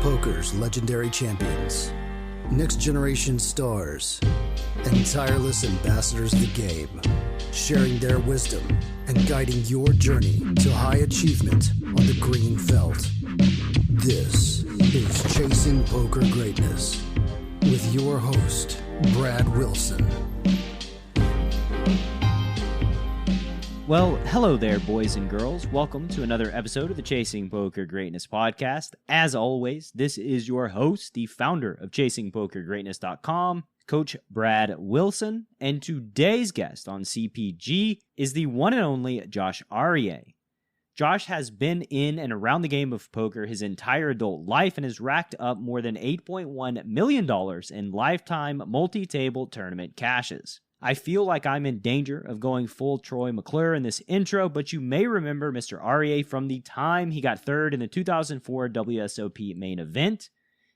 Poker's legendary champions, next generation stars, and tireless ambassadors of the game, sharing their wisdom and guiding your journey to high achievement on the green felt. This is Chasing Poker Greatness with your host, Brad Wilson. Well, hello there, boys and girls. Welcome to another episode of the Chasing Poker Greatness podcast. As always, this is your host, the founder of ChasingPokerGreatness.com, Coach Brad Wilson, and today's guest on CPG is the one and only Josh Arieh. Josh has been in and around the game of poker his entire adult life and has racked up more than $8.1 million in lifetime multi-table tournament cashes. I feel like I'm in danger of going full Troy McClure in this intro, but you may remember Mr. Arieh from the time he got third in the 2004 WSOP main event,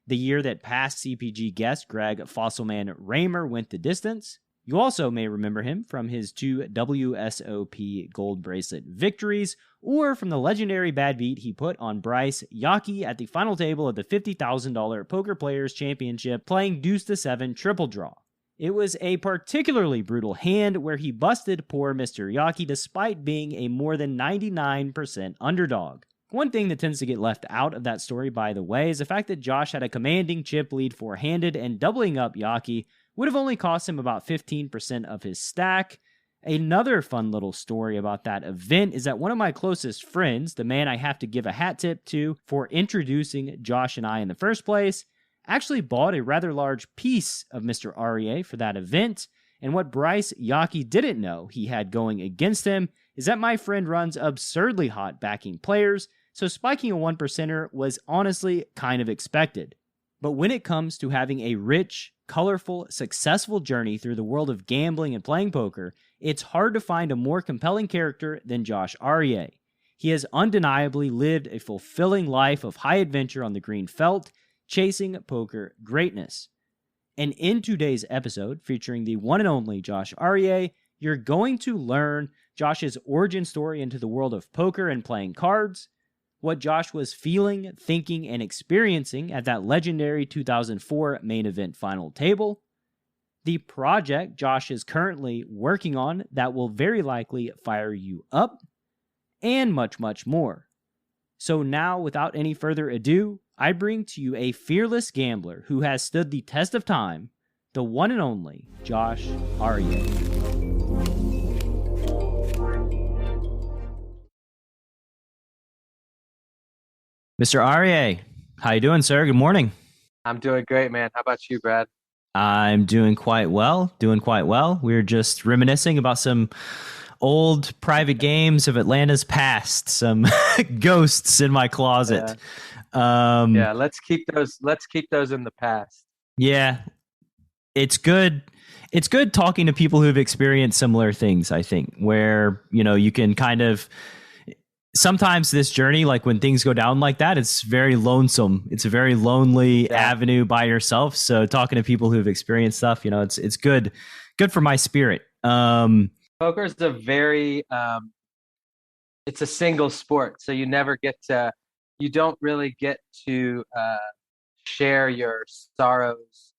the year that past CPG guest Greg Fossilman Raymer went the distance. You also may remember him from his 2 WSOP gold bracelet victories, or from the legendary bad beat he put on Bryce Yockey at the final table of the $50,000 Poker Players Championship playing deuce to 7 triple draw. It was a particularly brutal hand where he busted poor Mr. Yockey despite being a more than 99% underdog. One thing that tends to get left out of that story, by the way, is the fact that Josh had a commanding chip lead four-handed, and doubling up Yockey would have only cost him about 15% of his stack. Another fun little story about that event is that one of my closest friends, the man I have to give a hat tip to for introducing Josh and I in the first place, actually bought a rather large piece of Mr. Arieh for that event, and what Bryce Yockey didn't know he had going against him is that my friend runs absurdly hot backing players, so spiking a 1%er was honestly kind of expected. But when it comes to having a rich, colorful, successful journey through the world of gambling and playing poker, it's hard to find a more compelling character than Josh Arieh. He has undeniably lived a fulfilling life of high adventure on the green felt, chasing poker greatness. And in today's episode, featuring the one and only Josh Arieh, you're going to learn Josh's origin story into the world of poker and playing cards, what Josh was feeling, thinking, and experiencing at that legendary 2004 main event final table, the project Josh is currently working on that will very likely fire you up, and much, much more. So now, without any further ado, I bring to you a fearless gambler who has stood the test of time, the one and only Josh Arieh. Mr. Arieh, how you doing, sir? Good morning. I'm doing great, man. How about you, Brad? I'm doing quite well. We were just reminiscing about some old private games of Atlanta's past, some ghosts in my closet. Yeah, let's keep those in the past. Yeah. It's good talking to people who've experienced similar things, I think, where, you can kind of sometimes this journey, like when things go down like that, it's very lonesome. It's a very lonely avenue by yourself. So talking to people who've experienced stuff, it's good for my spirit. Poker is a very, it's a single sport. So you don't really get to share your sorrows,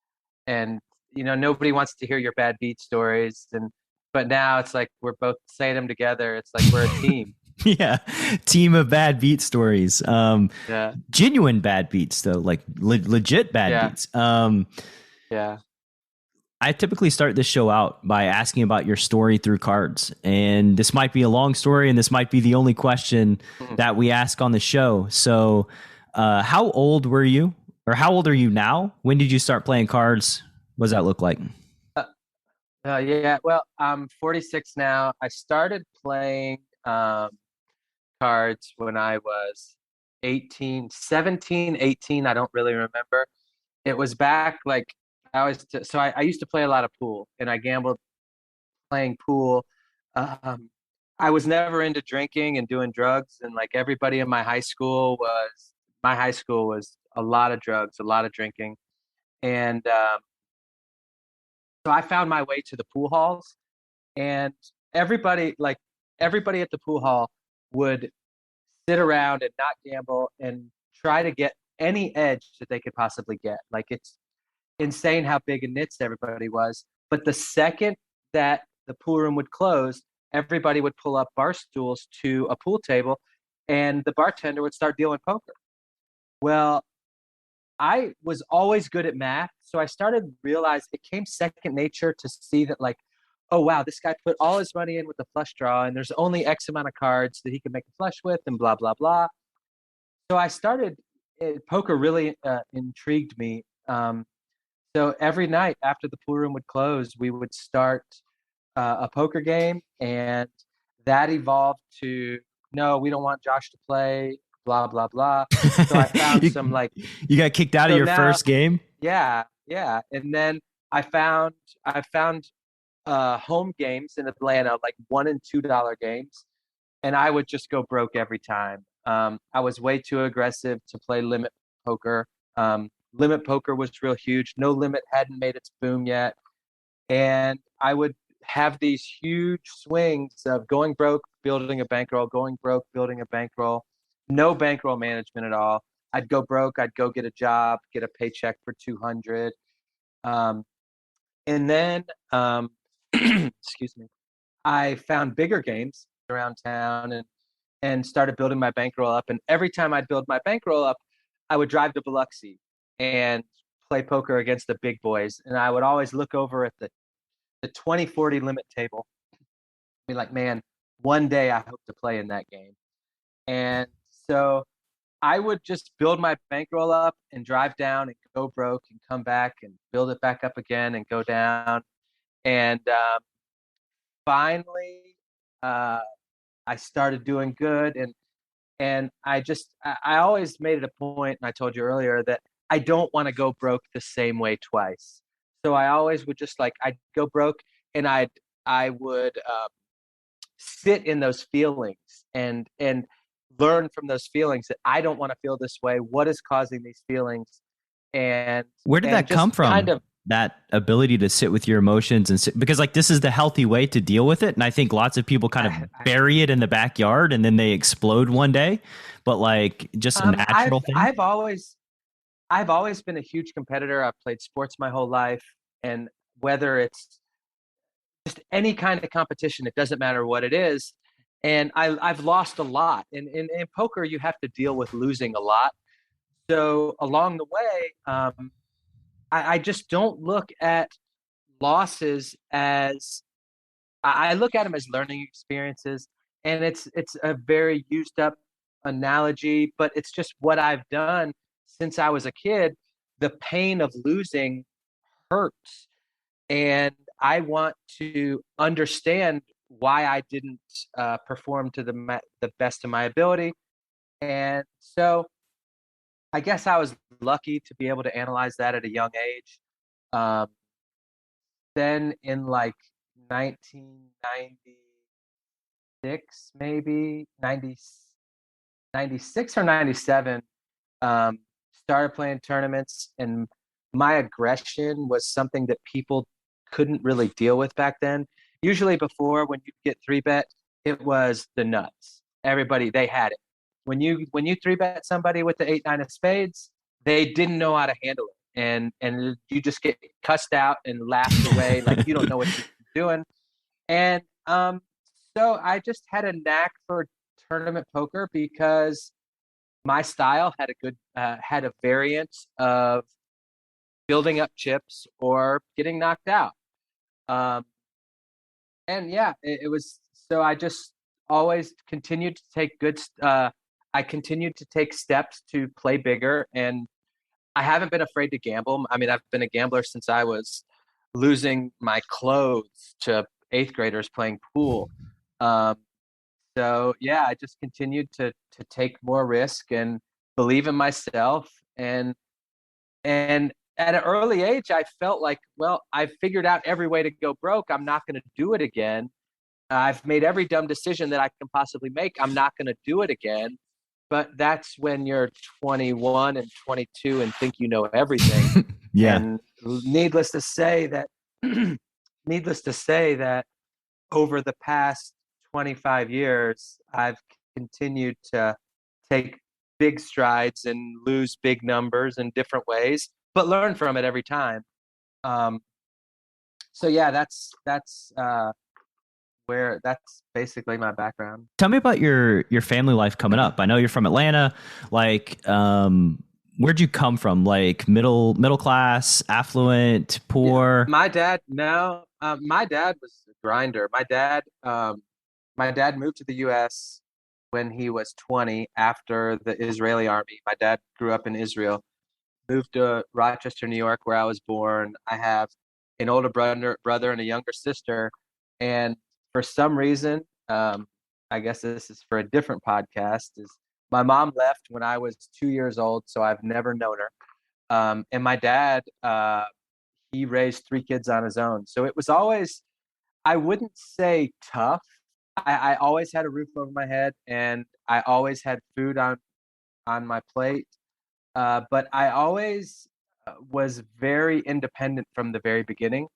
and, nobody wants to hear your bad beat stories. But now it's like, we're both saying them together. It's like, we're a team. Yeah. Team of bad beat stories. Genuine bad beats though, like legit bad beats. I typically start this show out by asking about your story through cards. And this might be a long story, and this might be the only question that we ask on the show. So how old were you? Or how old are you now? When did you start playing cards? What does that look like? Well, I'm 46 now. I started playing cards when I was 17, 18. I don't really remember. It was back like I used to play a lot of pool, and I gambled playing pool. I was never into drinking and doing drugs, and like everybody in my high school was a lot of drugs, a lot of drinking. And so I found my way to the pool halls, and everybody at the pool hall would sit around and not gamble and try to get any edge that they could possibly get. Like, it's insane how big and knits everybody was. But the second that the pool room would close, everybody would pull up bar stools to a pool table, and the bartender would start dealing poker. Well, I was always good at math, so I started to realize it came second nature to see that, like, oh wow, this guy put all his money in with the flush draw, and there's only X amount of cards that he can make a flush with, and blah blah blah. So I started. Poker really intrigued me. So every night after the pool room would close, we would start a poker game, and that evolved to, no, we don't want Josh to play, blah blah blah. So I found you, some, like, you got kicked out of so your now, first game. yeah, yeah, and then I found home games in Atlanta, like $1 and $2 games, and I would just go broke every time. I was way too aggressive to play limit poker. Limit poker was real huge. No limit hadn't made its boom yet. And I would have these huge swings of going broke, building a bankroll, going broke, building a bankroll, no bankroll management at all. I'd go broke. I'd go get a job, get a paycheck for 200. And then, excuse me, I found bigger games around town, and started building my bankroll up. And every time I'd build my bankroll up, I would drive to Biloxi and play poker against the big boys. And I would always look over at the 20-40 limit table, be like, man, one day I hope to play in that game. And so I would just build my bankroll up and drive down and go broke and come back and build it back up again and go down. And finally, I started doing good. And I always made it a point, and I told you earlier, that I don't want to go broke the same way twice. So I always would just, like, I'd go broke, and I would sit in those feelings and learn from those feelings that I don't want to feel this way. What is causing these feelings? And Where did that just come from? kind of that ability to sit with your emotions and sit, because like this is the healthy way to deal with it. And I think lots of people kind of bury it in the backyard and then they explode one day. But like just a natural thing. I've always been a huge competitor. I've played sports my whole life, and whether it's just any kind of competition, it doesn't matter what it is. And I've lost a lot. And in poker, you have to deal with losing a lot. So along the way, I just don't look at losses as, I look at them as learning experiences. And it's a very used up analogy, but it's just what I've done since I was a kid. The pain of losing hurts, and I want to understand why I didn't perform to the best of my ability. And so I guess I was lucky to be able to analyze that at a young age. Um, then in like 1996, maybe 96 or 97, started playing tournaments, and my aggression was something that people couldn't really deal with back then. Usually before, when you get 3-bet, it was the nuts. Everybody, they had it. When you 3-bet somebody with the 8-9 of spades, they didn't know how to handle it. And you just get cussed out and laughed away like you don't know what you're doing. And so I just had a knack for tournament poker because my style had a variant of building up chips or getting knocked out. And yeah, it was, so I just always continued to take I continued to take steps to play bigger, and I haven't been afraid to gamble. I mean, I've been a gambler since I was losing my clothes to 8th graders playing pool. Um, so yeah, I just continued to take more risk and believe in myself. And at an early age, I felt like, well, I've figured out every way to go broke. I'm not going to do it again. I've made every dumb decision that I can possibly make. I'm not going to do it again. But that's when you're 21 and 22 and think you know everything. Yeah. And needless to say that, over the past 25 years, I've continued to take big strides and lose big numbers in different ways, but learn from it every time. Um, so yeah, that's basically my background. Tell me about your family life coming up. I know you're from Atlanta. Like, where'd you come from? Like middle class, affluent, Yeah, poor? my dad. No, my dad was a grinder. My dad moved to the U.S. when he was 20 after the Israeli army. My dad grew up in Israel, moved to Rochester, New York, where I was born. I have an older brother and a younger sister, and for some reason, I guess this is for a different podcast. Is my mom left when I was 2 years old, so I've never known her. And my dad, he raised three kids on his own, so it was always, I wouldn't say tough. I always had a roof over my head, and I always had food on my plate. But I always was very independent from the very beginning.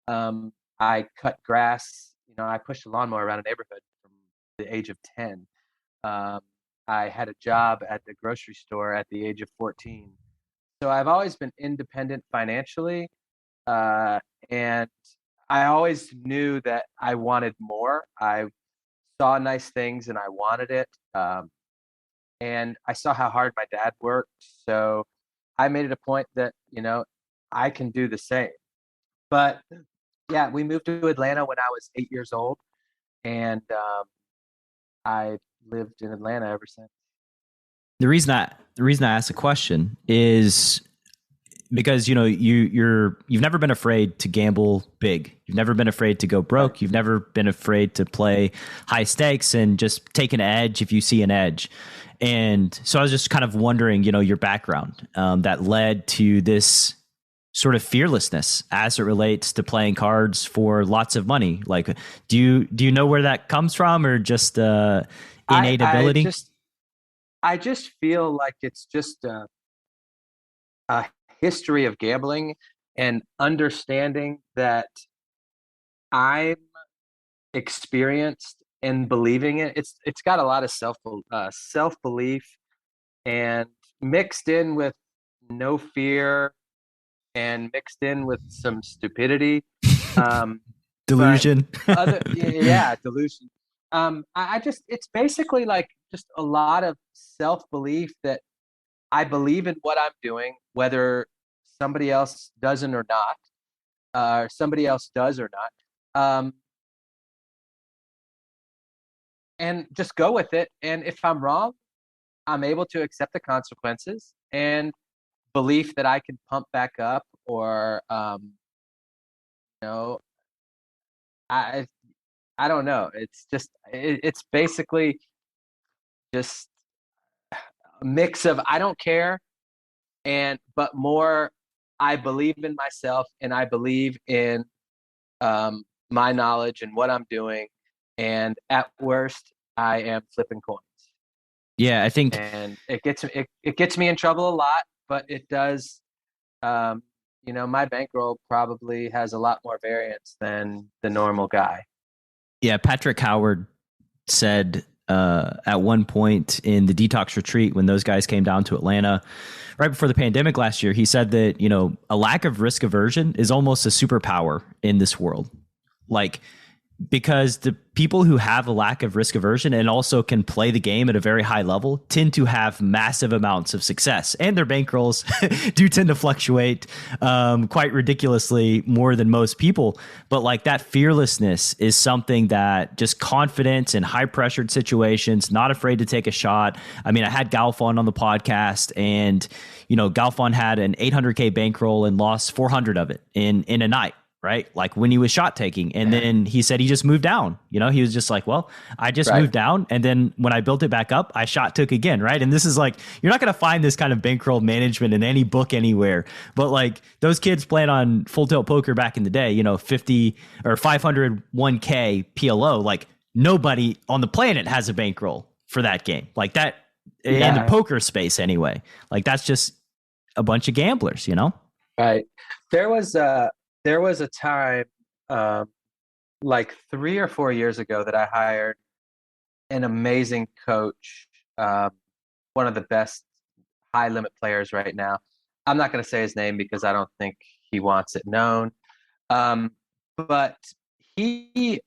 I cut grass. I pushed a lawnmower around a neighborhood from the age of 10. Um, I had a job at the grocery store at the age of 14. So I've always been independent financially, uh, and I always knew that I wanted more. I saw nice things and I wanted it. And I saw how hard my dad worked. So I made it a point that, I can do the same. But yeah, we moved to Atlanta when I was 8 years old. And I lived in Atlanta ever since. The reason I asked the question is because you've never been afraid to gamble big. You've never been afraid to go broke. You've never been afraid to play high stakes and just take an edge if you see an edge. And so I was just kind of wondering, your background that led to this sort of fearlessness as it relates to playing cards for lots of money. Like, do you know where that comes from, or just innate ability? I just feel like it's just a history of gambling and understanding that I'm experienced and believing it. It's got a lot of self belief and mixed in with no fear and mixed in with some stupidity. But Delusion. yeah, delusion. I just, it's basically like just a lot of self belief that I believe in what I'm doing, whether somebody else doesn't or not, or somebody else does or not. And just go with it. And if I'm wrong, I'm able to accept the consequences and belief that I can pump back up, or you know, I I don't know. It's just it's basically just a mix of I don't care, and but more I believe in myself and I believe in my knowledge and what I'm doing, and at worst I am flipping coins. Yeah, I think. And it gets me in trouble a lot, but it does. Um, my bankroll probably has a lot more variance than the normal guy. Yeah, Patrick Howard said at one point in the detox retreat when those guys came down to Atlanta right before the pandemic last year, he said that, a lack of risk aversion is almost a superpower in this world. Like, because the people who have a lack of risk aversion and also can play the game at a very high level tend to have massive amounts of success, and their bankrolls do tend to fluctuate quite ridiculously more than most people. But like, that fearlessness is something that just confidence in high pressured situations, not afraid to take a shot. I mean, I had Galfon on the podcast, and Galfon had an 800K bankroll and lost 400 of it in a night. Right? Like, when he was shot taking. And then he said he just moved down. He was just like, well, I just moved down. And then when I built it back up, I shot took again. Right. And this is like, you're not going to find this kind of bankroll management in any book anywhere. But like, those kids playing on Full Tilt Poker back in the day, 50 or 501K PLO, like, nobody on the planet has a bankroll for that game like that in the poker space anyway. Like, that's just a bunch of gamblers, Right. There was a time, like 3 or 4 years ago, that I hired an amazing coach. one of the best high limit players right now. I'm not going to say his name because I don't think he wants it known. But he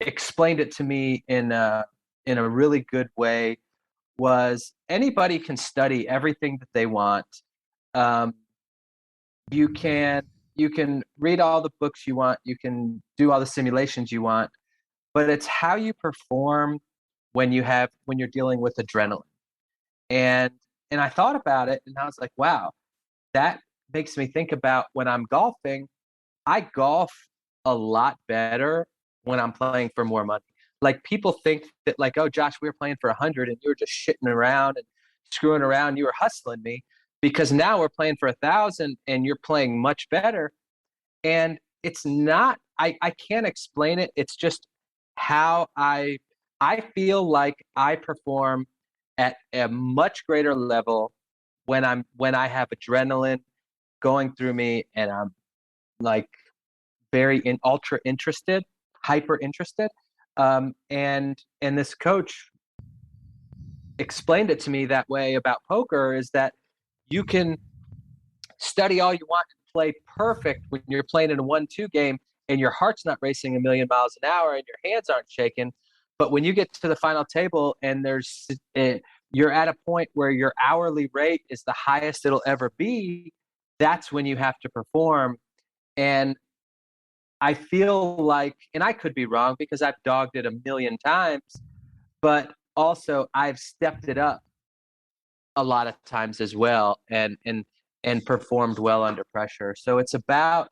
explained it to me in a really good way. Was anybody can study everything that they want. Um, you can read all the books you want. You can do all the simulations you want, but it's how you perform when you're dealing with adrenaline. And and I thought about it, and I was like, wow, that makes me think about when I'm golfing. I golf a lot better when I'm playing for more money. Like people think that like, oh, Josh, we were playing for 100 and you were just shitting around and screwing around. You were hustling me because now we're playing for 1,000 and you're playing much better. And it's not, I can't explain it. It's just how I feel like I perform at a much greater level when I have adrenaline going through me and I'm like ultra interested, hyper interested. And this coach explained it to me that way about poker is that you can study all you want and play perfect when you're playing in a 1-2 game and your heart's not racing a million miles an hour and your hands aren't shaking. But when you get to the final table and you're at a point where your hourly rate is the highest it'll ever be, that's when you have to perform. And I feel like, and I could be wrong because I've dogged it a million times, but also I've stepped it up a lot of times as well and performed well under pressure. So it's about,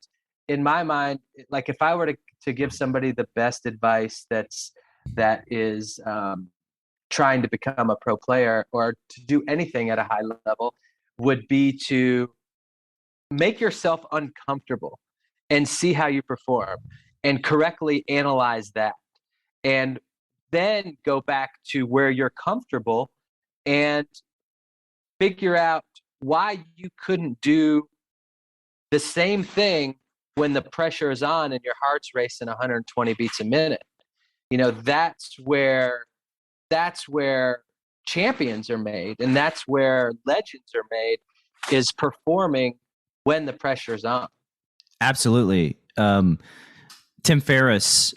in my mind, like if I were to give somebody the best advice that is trying to become a pro player or to do anything at a high level, would be to make yourself uncomfortable and see how you perform and correctly analyze that. And then go back to where you're comfortable and figure out why you couldn't do the same thing when the pressure is on and your heart's racing 120 beats a minute. You know, that's where champions are made, and that's where legends are made, is performing when the pressure's on. Absolutely. Tim Ferriss,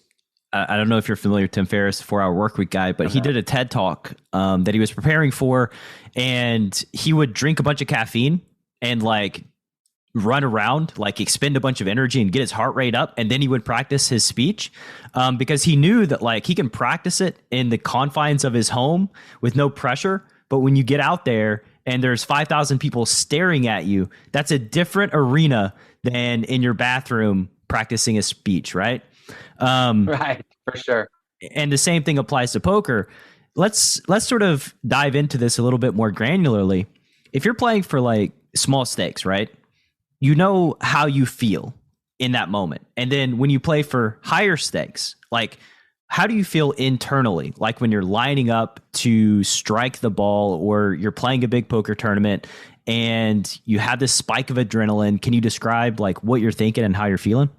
I don't know if you're familiar with Tim Ferriss, 4-Hour Workweek guy, but he did a TED Talk that he was preparing for, and he would drink a bunch of caffeine and like run around, like expend a bunch of energy and get his heart rate up, and then he would practice his speech because he knew that like he can practice it in the confines of his home with no pressure, but when you get out there and there's 5,000 people staring at you, that's a different arena than in your bathroom practicing a speech, right? Right, for sure. And the same thing applies to poker. Let's sort of dive into this a little bit more granularly. If you're playing for like small stakes, right? You know how you feel in that moment. And then when you play for higher stakes, like how do you feel internally? Like when you're lining up to strike the ball or you're playing a big poker tournament and you have this spike of adrenaline. Can you describe like what you're thinking and how you're feeling?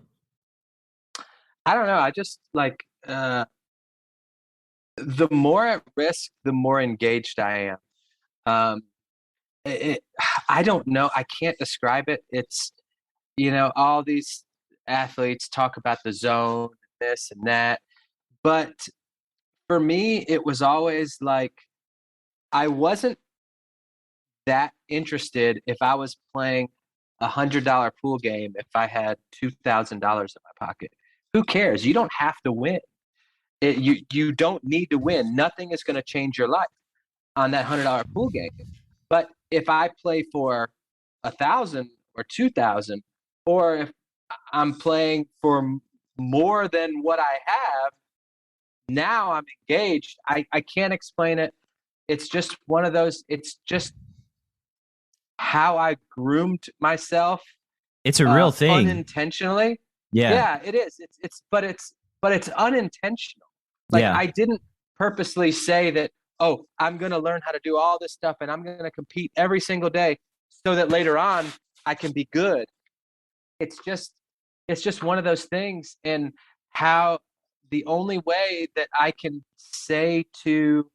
I don't know. I just like the more at risk, the more engaged I am. Um, it, I don't know. I can't describe it. It's, all these athletes talk about the zone, this and that. But for me, it was always like I wasn't that interested if I was playing $100 pool game if I had $2,000 in my pocket. Who cares? You don't have to win. You don't need to win. Nothing is going to change your life on that $100 pool game. But if I play for 1,000 or 2,000, or if I'm playing for more than what I have, now I'm engaged. I can't explain it. It's just one of those. It's just how I groomed myself. It's a real thing. Unintentionally. Yeah. Yeah, it is. But it's unintentional. Like Yeah. I didn't purposely say that, oh, I'm going to learn how to do all this stuff and I'm going to compete every single day so that later on I can be good. It's just one of those things, and how the only way that I can say to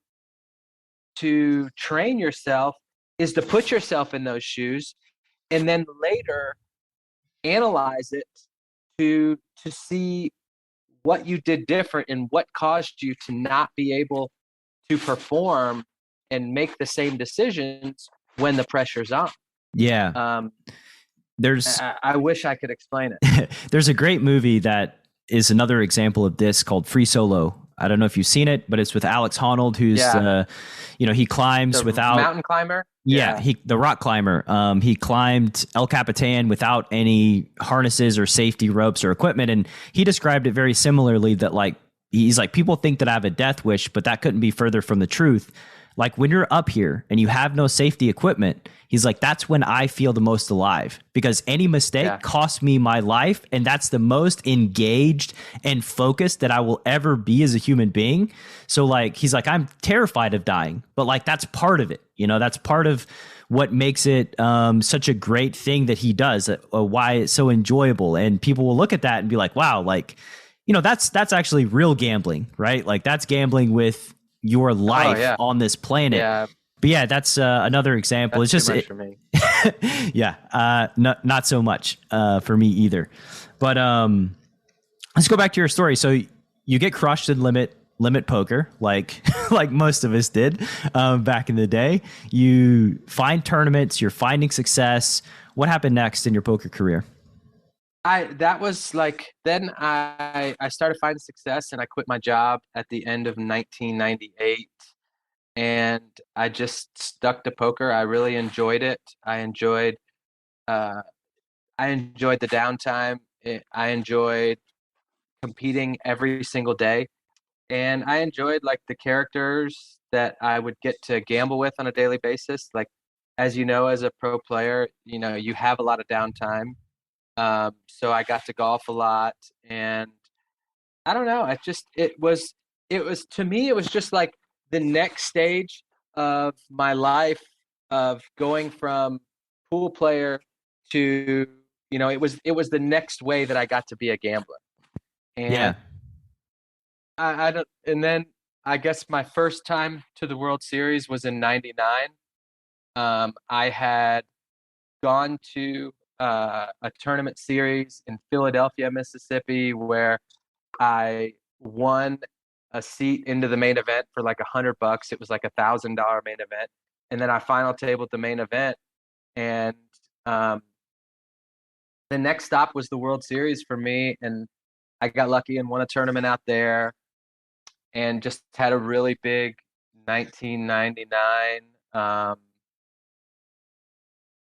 to train yourself is to put yourself in those shoes and then later analyze it to see what you did different and what caused you to not be able to perform and make the same decisions when the pressure's on. Yeah. There's I wish I could explain it. There's a great movie that is another example of this called Free Solo. I don't know if you've seen it, but it's with Alex Honnold, who's he climbs without mountain climber. Yeah, the rock climber. He climbed El Capitan without any harnesses or safety ropes or equipment, and he described it very similarly. That like he's like, people think that I have a death wish, but that couldn't be further from the truth. Like when you're up here and you have no safety equipment, he's like, that's when I feel the most alive, because any mistake costs me my life. And that's the most engaged and focused that I will ever be as a human being. So like, he's like, I'm terrified of dying, but like, that's part of it. That's part of what makes it such a great thing that he does, why it's so enjoyable. And people will look at that and be like, wow, like, that's actually real gambling, right? Like that's gambling with your life on this planet. Yeah. But yeah, that's another example. That's it's too just much for me. not so much for me either. But let's go back to your story. So you get crushed in limit poker, like most of us did back in the day. You find tournaments, you're finding success. What happened next in your poker career? That was like, then I started finding success and I quit my job at the end of 1998. And I just stuck to poker. I really enjoyed it. I enjoyed the downtime. I enjoyed competing every single day. And I enjoyed like the characters that I would get to gamble with on a daily basis. Like, as you know, as a pro player, you have a lot of downtime. So I got to golf a lot, and I don't know. It was to me, it was just like the next stage of my life of going from pool player to, it was the next way that I got to be a gambler. And I don't, and then I guess my first time to the World Series was in '99. I had gone to a tournament series in Philadelphia, Mississippi, where I won a seat into the main event for like $100. It was like $1,000 main event, and then I final tabled the main event. And the next stop was the World Series for me, and I got lucky and won a tournament out there, and just had a really big 1999.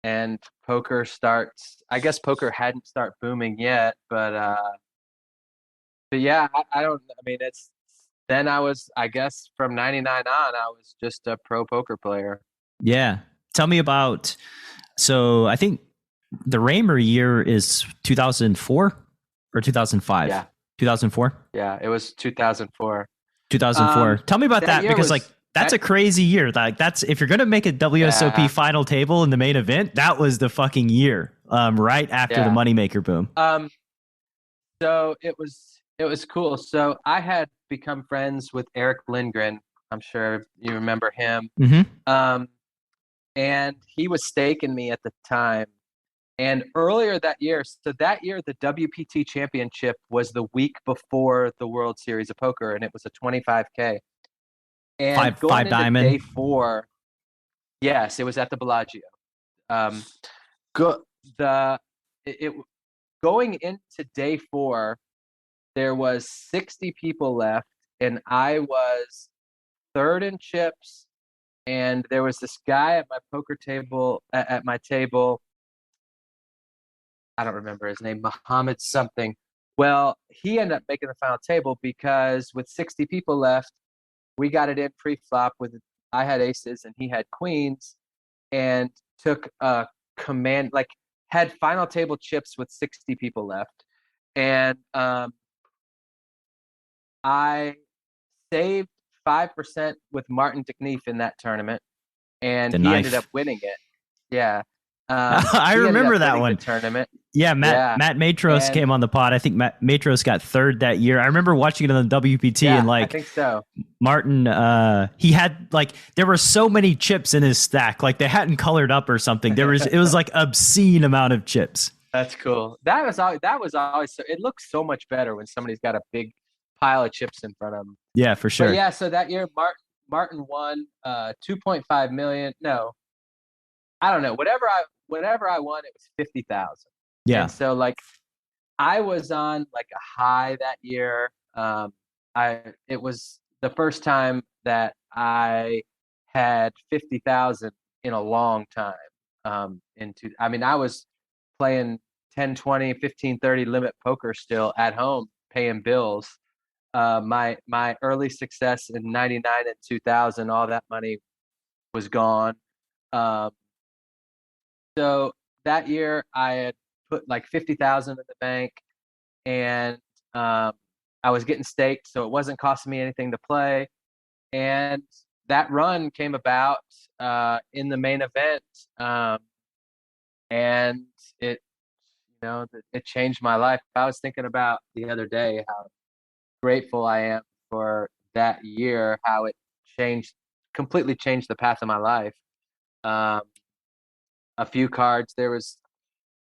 And poker starts. I guess poker hadn't started booming yet, but yeah, I don't. I mean, then I guess from '99 on, I was just a pro poker player. Yeah, tell me about. So I think the Raymer year is 2004 or 2005. Yeah, 2004. Yeah, it was 2004. 2004. Tell me about that because like. That's a crazy year. Like that's, if you're going to make a WSOP final table in the main event, that was the fucking year. Right after the moneymaker boom. So it was cool. So I had become friends with Eric Lindgren. I'm sure you remember him. Mm-hmm. And he was staking me at the time. And earlier that year, the WPT championship was the week before the World Series of Poker, and it was a 25K. And five diamond. Day 4, yes, it was at the Bellagio. Going into day 4, there was 60 people left, and I was third in chips. And there was this guy at my poker table, at my table. I don't remember his name, Muhammad something. Well, he ended up making the final table because with 60 people left, we got it in pre-flop I had aces and he had queens, and took a command, like had final table chips with 60 people left. And I saved 5% with Martin DeKneef in that tournament, and he ended up winning it. Yeah. I He ended remember up that winning one. the tournament. Yeah, Yeah. Matt Matros And came on the pod. I think Matt Matros got third that year. I remember watching it on the WPT yeah, and I like think so. Martin, he had like there were so many chips in his stack, like they hadn't colored up or something. It was like obscene amount of chips. That's cool. That was always so. It looks so much better when somebody's got a big pile of chips in front of them. Yeah, for But sure. yeah, so that year Martin won 2.5 million. No, I don't know. Whatever I won, it was 50,000. Yeah. And so like I was on like a high that year. It was the first time that I had 50,000 in a long time. I was playing 10, 20, 15, 30 limit poker still at home, paying bills. My early success in 99 and 2000, all that money was gone. Um, so that year I had put like 50,000 in the bank, and I was getting staked, so it wasn't costing me anything to play. And that run came about in the main event, and it changed my life. I was thinking about the other day how grateful I am for that year, how it completely changed the path of my life. Um, a few cards, there was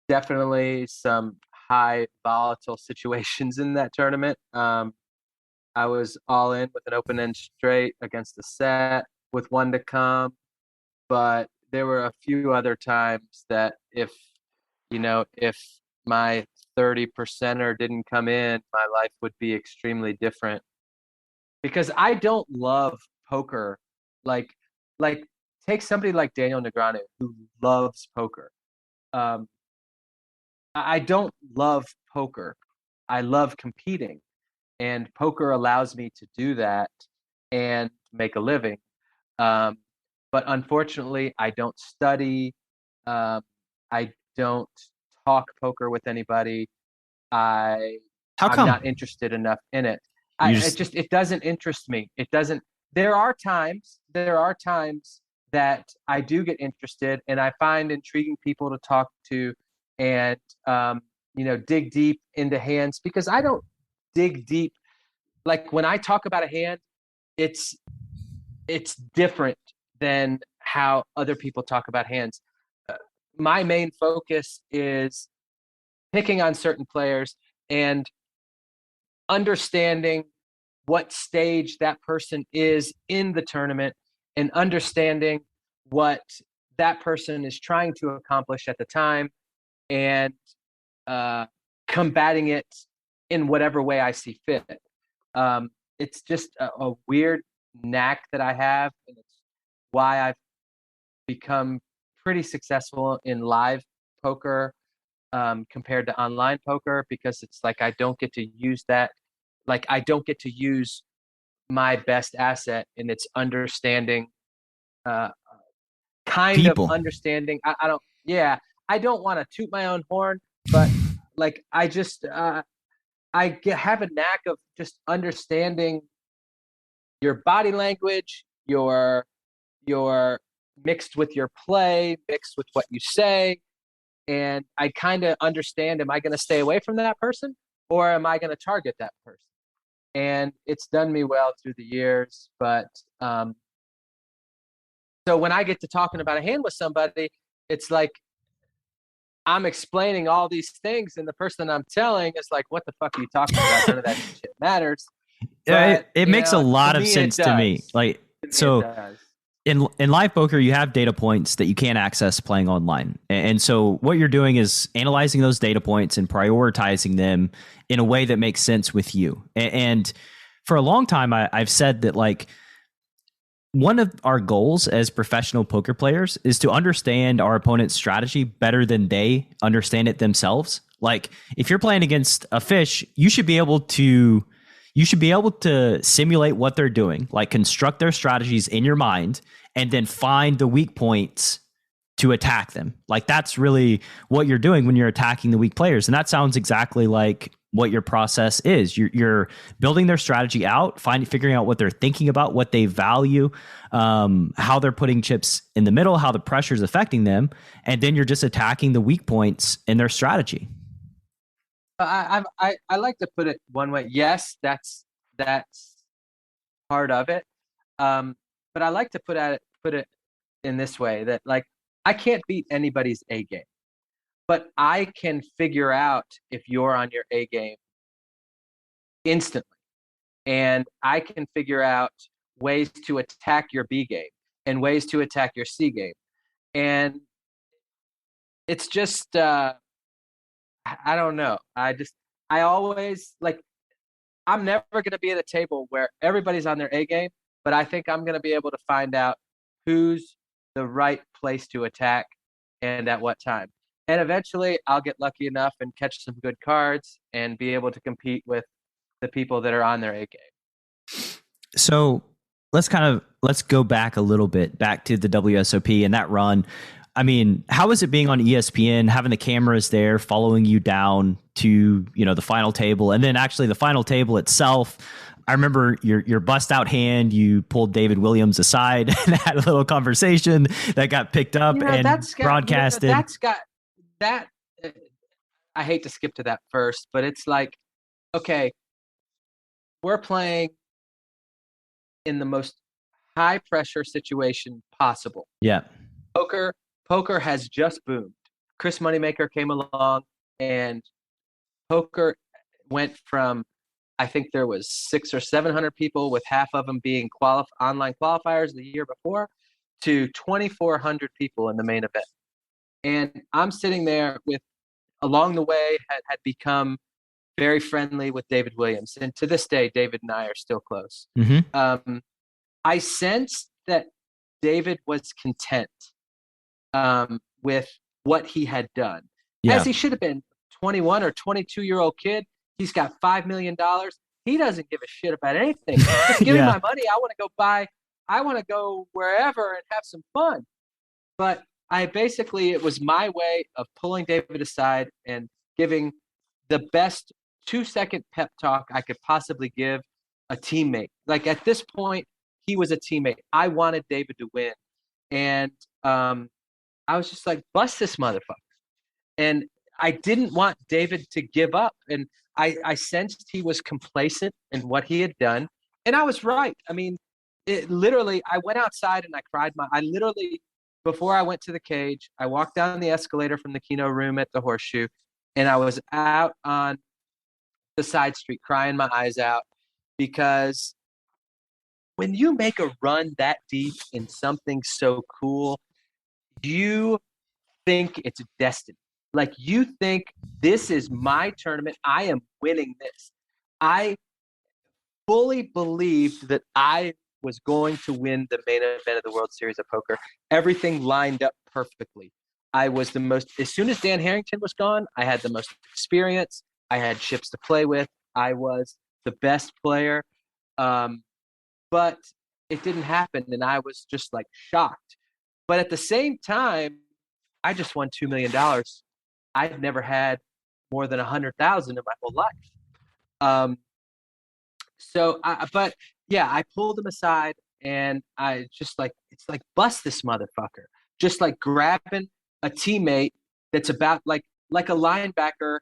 definitely some high volatile situations in that tournament. I was all in with an open end straight against the set with one to come, but there were a few other times that if my 30%er didn't come in, my life would be extremely different. Because I don't love poker. Like, like take somebody like Daniel Negreanu who loves poker. Um, I don't love poker. I love competing, and poker allows me to do that and make a living. Um, but unfortunately, I don't study. Um, I don't talk poker with anybody. How I'm come? not interested enough in it. It doesn't interest me. It doesn't. There are times that I do get interested, and I find intriguing people to talk to, and dig deep into hands, because I don't dig deep. Like when I talk about a hand, it's different than how other people talk about hands. My main focus is picking on certain players and understanding what stage that person is in the tournament, and understanding what that person is trying to accomplish at the time, and combating it in whatever way I see fit. It's just a weird knack that I have, and it's why I've become pretty successful in live poker compared to online poker, because it's like I don't get to use that. Like I don't get to use my best asset, and it's understanding, uh, kind of People. understanding. I don't. Yeah, I don't want to toot my own horn, but like have a knack of just understanding your body language, your mixed with your play, mixed with what you say. And I kind of understand, am I going to stay away from that person, or am I going to target that person? And it's done me well through the years. But so when I get to talking about a hand with somebody, it's like I'm explaining all these things, and the person I'm telling is like, what the fuck are you talking about? None of that shit matters. But It makes a lot of me, sense to me. Like, so in live poker, you have data points that you can't access playing online. And so what you're doing is analyzing those data points and prioritizing them in a way that makes sense with you. And for a long time, I've said that like one of our goals as professional poker players is to understand our opponent's strategy better than they understand it themselves. Like if you're playing against a fish, you should be able to simulate what they're doing, like construct their strategies in your mind, and then find the weak points to attack them. Like that's really what you're doing when you're attacking the weak players. And that sounds exactly like what your process is. You're building their strategy out, figuring out what they're thinking about, what they value, how they're putting chips in the middle, how the pressure is affecting them. And then you're just attacking the weak points in their strategy. I like to put it one way. Yes, that's part of it. But I like to put it in this way, that like I can't beat anybody's A game, but I can figure out if you're on your A game instantly. And I can figure out ways to attack your B game and ways to attack your C game. And it's just, I don't know. I always like, I'm never going to be at a table where everybody's on their A game, but I think I'm going to be able to find out who's the right place to attack and at what time. And eventually I'll get lucky enough and catch some good cards and be able to compete with the people that are on their A game. So let's go back a little bit, back to the WSOP and that run. I mean, how is it being on ESPN, having the cameras there, following you down to, the final table, and then actually the final table itself? I remember your bust out hand, you pulled David Williams aside and had a little conversation that got picked up and broadcasted. I hate to skip to that first, but it's like, okay, we're playing in the most high pressure situation possible. Yeah. Poker has just boomed. Chris Moneymaker came along and poker went from, I think there was 600 or 700 people, with half of them being online qualifiers the year before, to 2,400 people in the main event. And I'm sitting there with, along the way, had become very friendly with David Williams. And to this day, David and I are still close. Mm-hmm. I sensed that David was content with what he had done, as he should have been. 21 or 22-year-old kid. He's got $5 million. He doesn't give a shit about anything. Just give me my money. I want to go wherever and have some fun. But it was my way of pulling David aside and giving the best 2-second pep talk I could possibly give a teammate. Like at this point, he was a teammate. I wanted David to win. And I was just like, bust this motherfucker. And I didn't want David to give up. And I sensed he was complacent in what he had done. And I was right. I mean, I went outside and I cried. Before I went to the cage, I walked down the escalator from the Keno room at the Horseshoe, and I was out on the side street crying my eyes out, because when you make a run that deep in something so cool, you think it's destiny. Like, you think, this is my tournament. I am winning this. I fully believed that I was going to win the main event of the World Series of Poker. Everything lined up perfectly. As soon as Dan Harrington was gone, I had the most experience. I had chips to play with. I was the best player. But it didn't happen, and I was just like shocked. But at the same time, I just won $2 million. I've never had more than 100,000 in my whole life. I pulled him aside, and I just it's like, bust this motherfucker. Just like grabbing a teammate that's about like a linebacker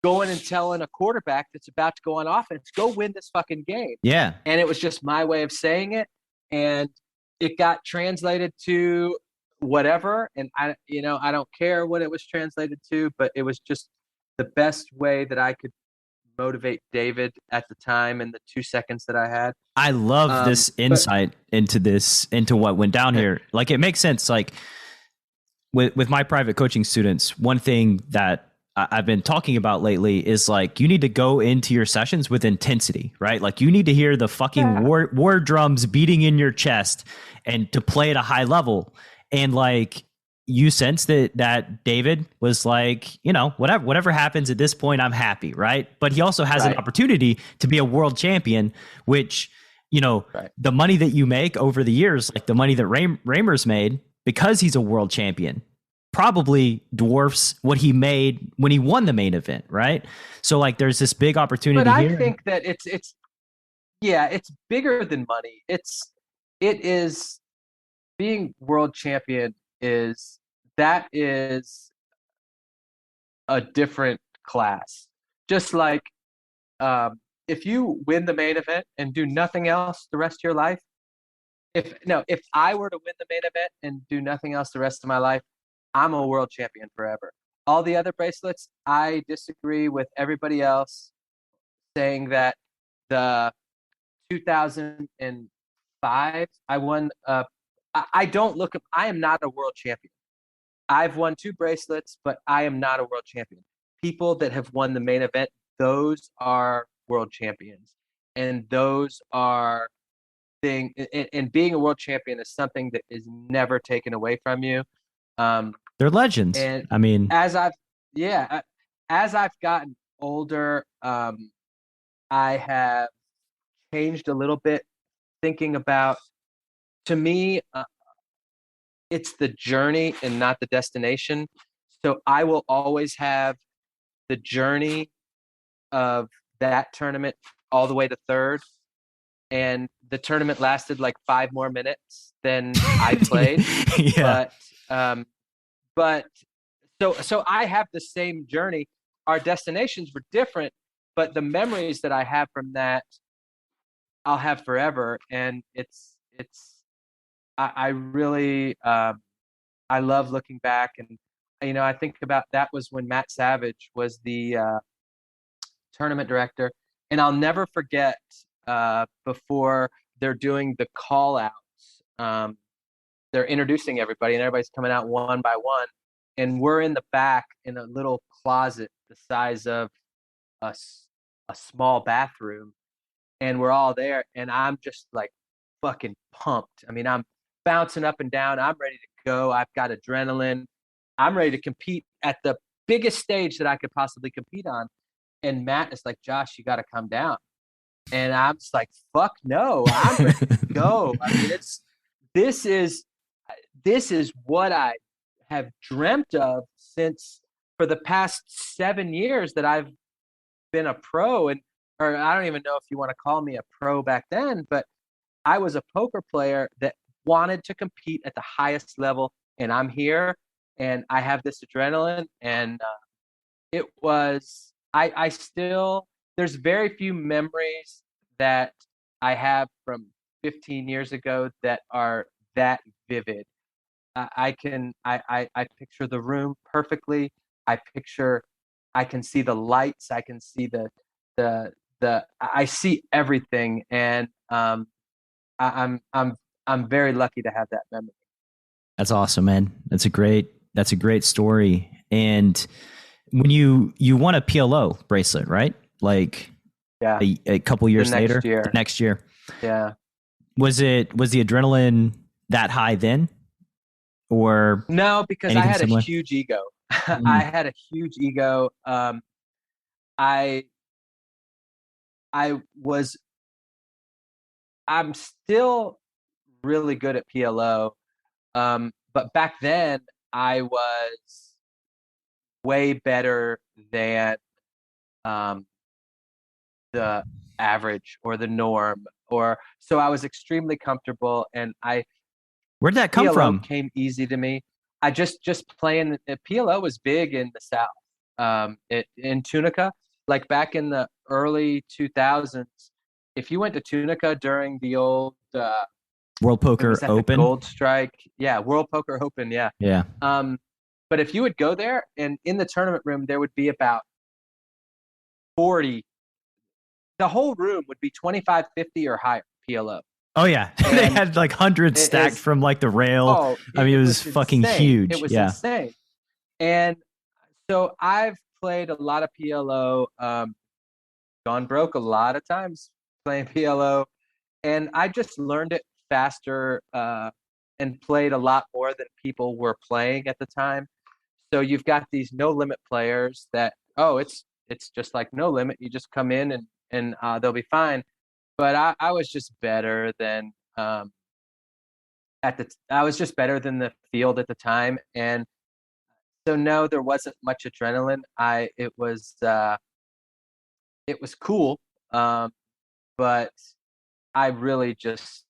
going and telling a quarterback that's about to go on offense, go win this fucking game. Yeah. And it was just my way of saying it. And it got translated to whatever. And I don't care what it was translated to, but it was just the best way that I could motivate David at the time in the 2 seconds that I had. I love this insight into what went down here. Like, it makes sense. Like with my private coaching students, one thing that I've been talking about lately is like, you need to go into your sessions with intensity, right? Like, you need to hear the fucking war drums beating in your chest and to play at a high level. And like, you sense that David was like, whatever happens at this point, I'm happy, right? But he also has an opportunity to be a world champion, which, the money that you make over the years, like the money that Raymer's made, because he's a world champion, probably dwarfs what he made when he won the main event, right? So like there's this big opportunity But I here. think that it's bigger than money. It is being world champion that is a different class. Just like if you win the main event and do nothing else the rest of your life, if I were to win the main event and do nothing else the rest of my life, I'm a world champion forever. All the other bracelets, I disagree with everybody else saying that the 2005 I won. I don't look. I am not a world champion. I've won 2 bracelets, but I am not a world champion. People that have won the main event, those are world champions, and those are and being a world champion is something that is never taken away from you. They're legends. And I mean, as I've as I've gotten older, I have changed a little bit, thinking about, to me, it's the journey and not the destination. So I will always have the journey of that tournament all the way to third. And the tournament lasted like 5 more minutes than I played. yeah. But so I have the same journey. Our destinations were different, but the memories that I have from that, I'll have forever. And I really, I love looking back, and I think about that was when Matt Savage was the tournament director, and I'll never forget before they're doing the call outs. They're introducing everybody, and everybody's coming out one by one, and we're in the back in a little closet the size of a small bathroom, and we're all there, and I'm just like fucking pumped. I mean, I'm bouncing up and down. I'm ready to go. I've got adrenaline. I'm ready to compete at the biggest stage that I could possibly compete on. And Matt is like, Josh, you got to come down. And I'm just like, fuck no, I'm ready to go. I mean, this is what I have dreamt of since, for the past 7 years that I've been a pro. Or I don't even know if you want to call me a pro back then, but I was a poker player that wanted to compete at the highest level, and I'm here, and I have this adrenaline, and it was, I still, there's very few memories that I have from 15 years ago that are that vivid. I picture the room perfectly. I can see the lights. I can see I see everything. And I'm very lucky to have that memory. That's awesome, man. That's a great story. And when you won a PLO bracelet, right? Like Yeah. a couple years later, year. the next year. Yeah. Was the adrenaline that high then? Or no, because I had similar? a huge ego. I had a huge ego. I'm still really good at PLO. But back then I was way better than the average or the norm, so I was extremely comfortable, and where'd that come PLO from? came easy to me. I just playing. PLO was big in the South, in Tunica, like back in the early 2000s. If you went to Tunica during the old World Poker Open, Gold Strike, yeah, World Poker Open, yeah. But if you would go there, and in the tournament room there would be about 40, the whole room would be 25, 50 or higher PLO. Oh yeah, they had like hundreds stacked from like the rail. Oh, I mean, it was fucking huge. It was insane. And so I've played a lot of PLO, gone broke a lot of times playing PLO, and I just learned it faster and played a lot more than people were playing at the time. So you've got these no limit players that, it's just like no limit. You just come in and they'll be fine. But I was just better than I was just better than the field at the time, and so no, there wasn't much adrenaline. It was cool, um, but I really just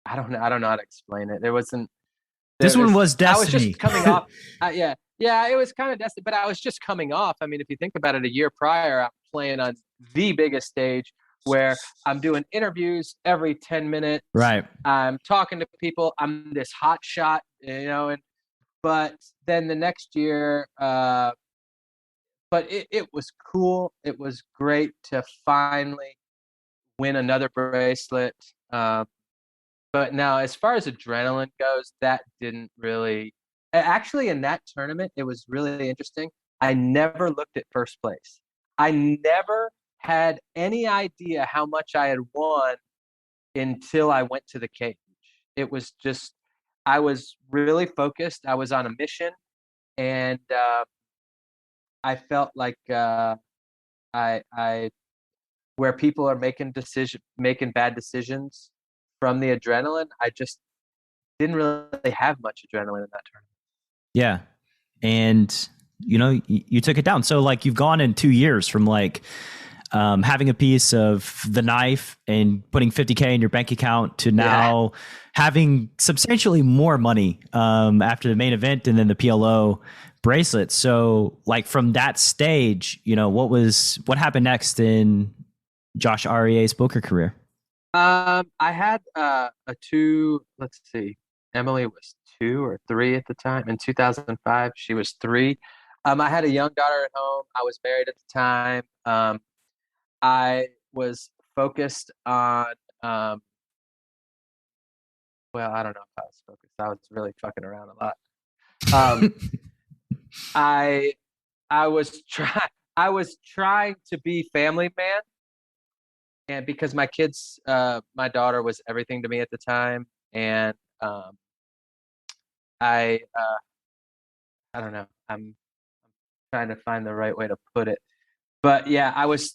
I don't know how to explain it. This one was I was destiny. just coming off. Yeah, it was kind of destiny, but I was just coming off. I mean, if you think about it, a year prior, I'm playing on the biggest stage where I'm doing interviews every 10 minutes. Right. I'm talking to people. I'm this hot shot, and but then the next year, but it was cool. It was great to finally win another bracelet. But now, as far as adrenaline goes, that didn't really. Actually, in that tournament, it was really interesting. I never looked at first place. I never had any idea how much I had won until I went to the cage. It was just, I was really focused. I was on a mission, and I felt like I where people are making bad decisions from the adrenaline. I just didn't really have much adrenaline in that tournament. Yeah. And, you took it down. So, like, you've gone in 2 years from, like, having a piece of the knife and putting $50K in your bank account to now having substantially more money after the main event and then the PLO bracelet. So, like, from that stage, what happened next in Josh Arieh's poker career? I had a two. Let's see. Emily was 2 or 3 at the time. In 2005, she was 3. I had a young daughter at home. I was married at the time. I was focused on. Well, I don't know if I was focused. I was really fucking around a lot. Um, I I was trying. I was trying to be family man, and because my daughter was everything to me at the time, and I I don't know. I'm trying to find the right way to put it. But yeah, I was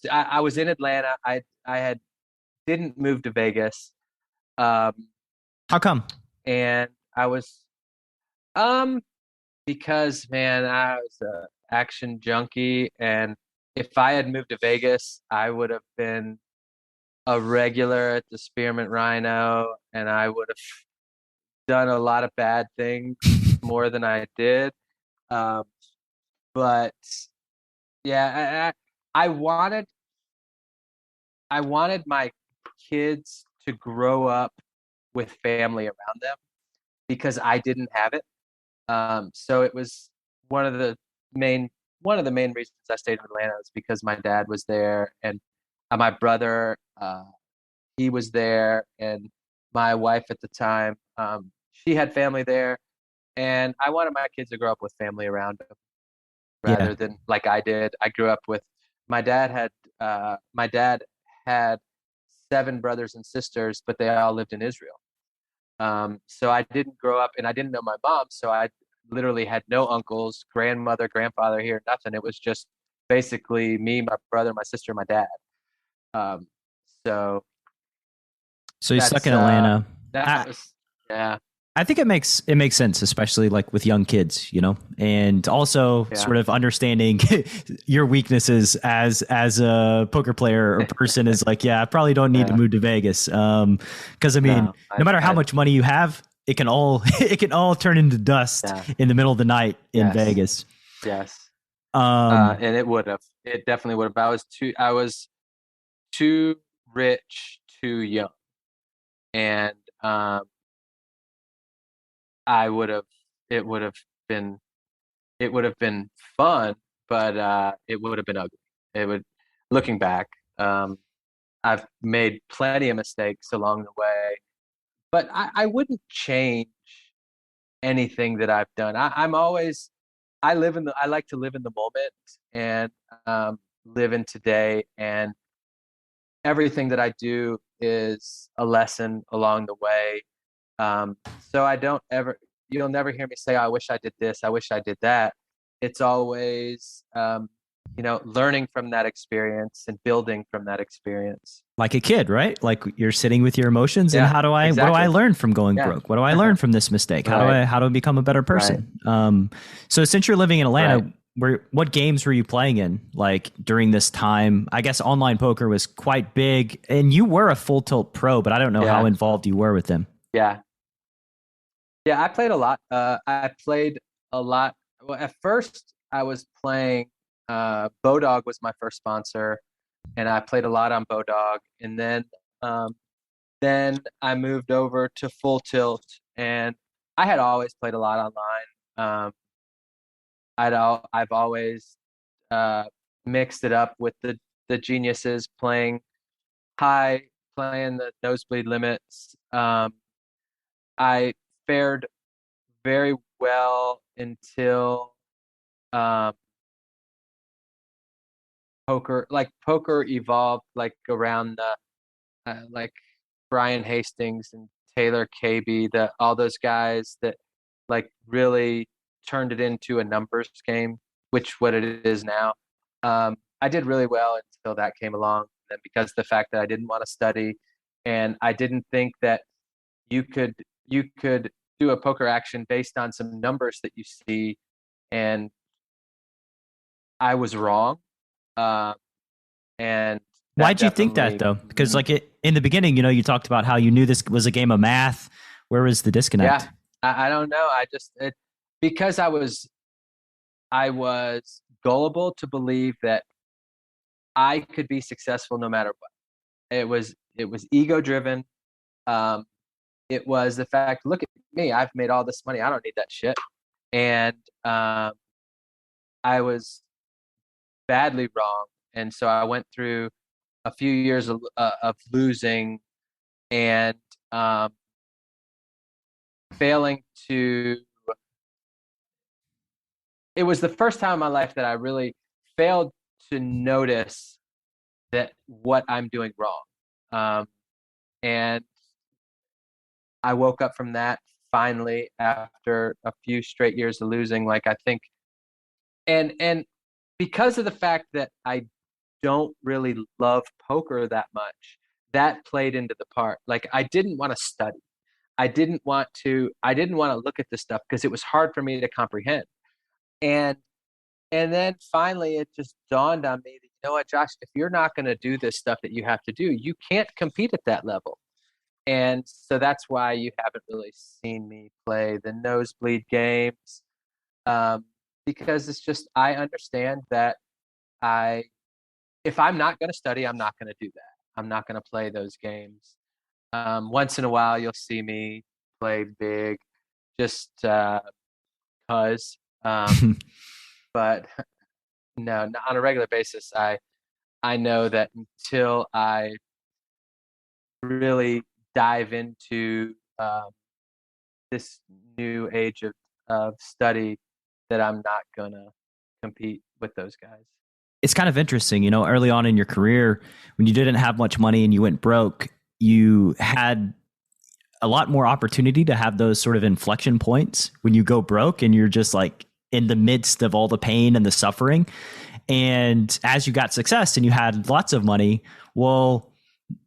in Atlanta. I had didn't move to Vegas. Um How come? and I was um because man, I was a action junkie, and if I had moved to Vegas, I would have been a regular at the Spearmint Rhino, and I would have done a lot of bad things more than I did. Um but yeah, I wanted my kids to grow up with family around them because I didn't have it. So it was one of the main reasons I stayed in Atlanta was because my dad was there, and my brother he was there, and my wife at the time she had family there, and I wanted my kids to grow up with family around them Yeah. rather than like I did. I grew up with my dad had 7 brothers and sisters, but they all lived in Israel. So I didn't grow up, and I didn't know my mom, so I literally had no uncles, grandmother, grandfather here, nothing. It was just basically me, my brother, my sister, my dad. Um, so So you stuck that's in Atlanta. that was yeah, I think it makes sense, especially like with young kids, and also yeah, sort of understanding your weaknesses as a poker player or person is like, yeah, I probably don't need to yeah. move to Vegas. Because I mean, No, no matter how much money you have, it can all turn into dust yeah, in the middle of the night in yes, Vegas. yes. Um, And it definitely would have. I was too rich, too young, and I would have. It would have been. It would have been fun, but it would have been ugly. It would. Looking back, um, I've made plenty of mistakes along the way, but I wouldn't change anything that I've done. I'm always. I like to live in the moment and live in today, and everything that I do is a lesson along the way. So I don't ever, you'll never hear me say, "I wish I did this, I wish I did that." It's always, learning from that experience and building from that experience. Like a kid, right? Like you're sitting with your emotions and Yeah, what do I exactly. learn from going Yeah. broke? What do I learn from this mistake? Right. How do I become a better person? So since you're living in Atlanta, Right. what games were you playing in like during this time? I guess online poker was quite big and you were a full tilt pro, but I don't know how Yeah. involved you were with them. Yeah. Yeah, I played a lot. I played a lot. Well, at first I was playing Bodog was my first sponsor, and I played a lot on Bodog. And then I moved over to Full Tilt, and I had always played a lot online. I've always uh, mixed it up with the geniuses playing high, playing the nosebleed limits. I fared very well until um, poker evolved like around the like Brian Hastings and Taylor KB, all those guys that like really turned it into a numbers game, which what it is now. I did really well until that came along. And because of the fact that I didn't want to study, and I didn't think that you could you could do a poker action based on some numbers that you see, and I was wrong. Uh, and that Why'd you think that definitely, though? Because like in the beginning, you talked about how you knew this was a game of math. Where was the yeah, disconnect? I don't know. Because I was gullible to believe that I could be successful no matter what. It was ego driven. Um, it was the fact, look at me, I've made all this money. I don't need that shit. And I was badly wrong. And so I went through a few years of losing and um, failing to. It was the first time in my life that I really failed to notice that what I'm doing wrong. And I woke up from that finally after a few straight years of losing. Like I think, and because of the fact that I don't really love poker that much, that played into the part. Like I didn't want to study. I didn't want to look at this stuff because it was hard for me to comprehend. And and then finally it just dawned on me that, you know what, Josh, if you're not going to do this stuff that you have to do, you can't compete at that level. And so that's why you haven't really seen me play the nosebleed games, um, because it's just I understand that I if I'm not going to study, I'm not going to do that. I'm not going to play those games. Once in a while, you'll see me play big, just cause. But no, on a regular basis, I know that until I really dive into this new age of study, that I'm not gonna compete with those guys. It's kind of interesting, early on in your career when you didn't have much money and you went broke, you had a lot more opportunity to have those sort of inflection points when you go broke and you're just like in the midst of all the pain and the suffering. And as you got success and you had lots of money, well,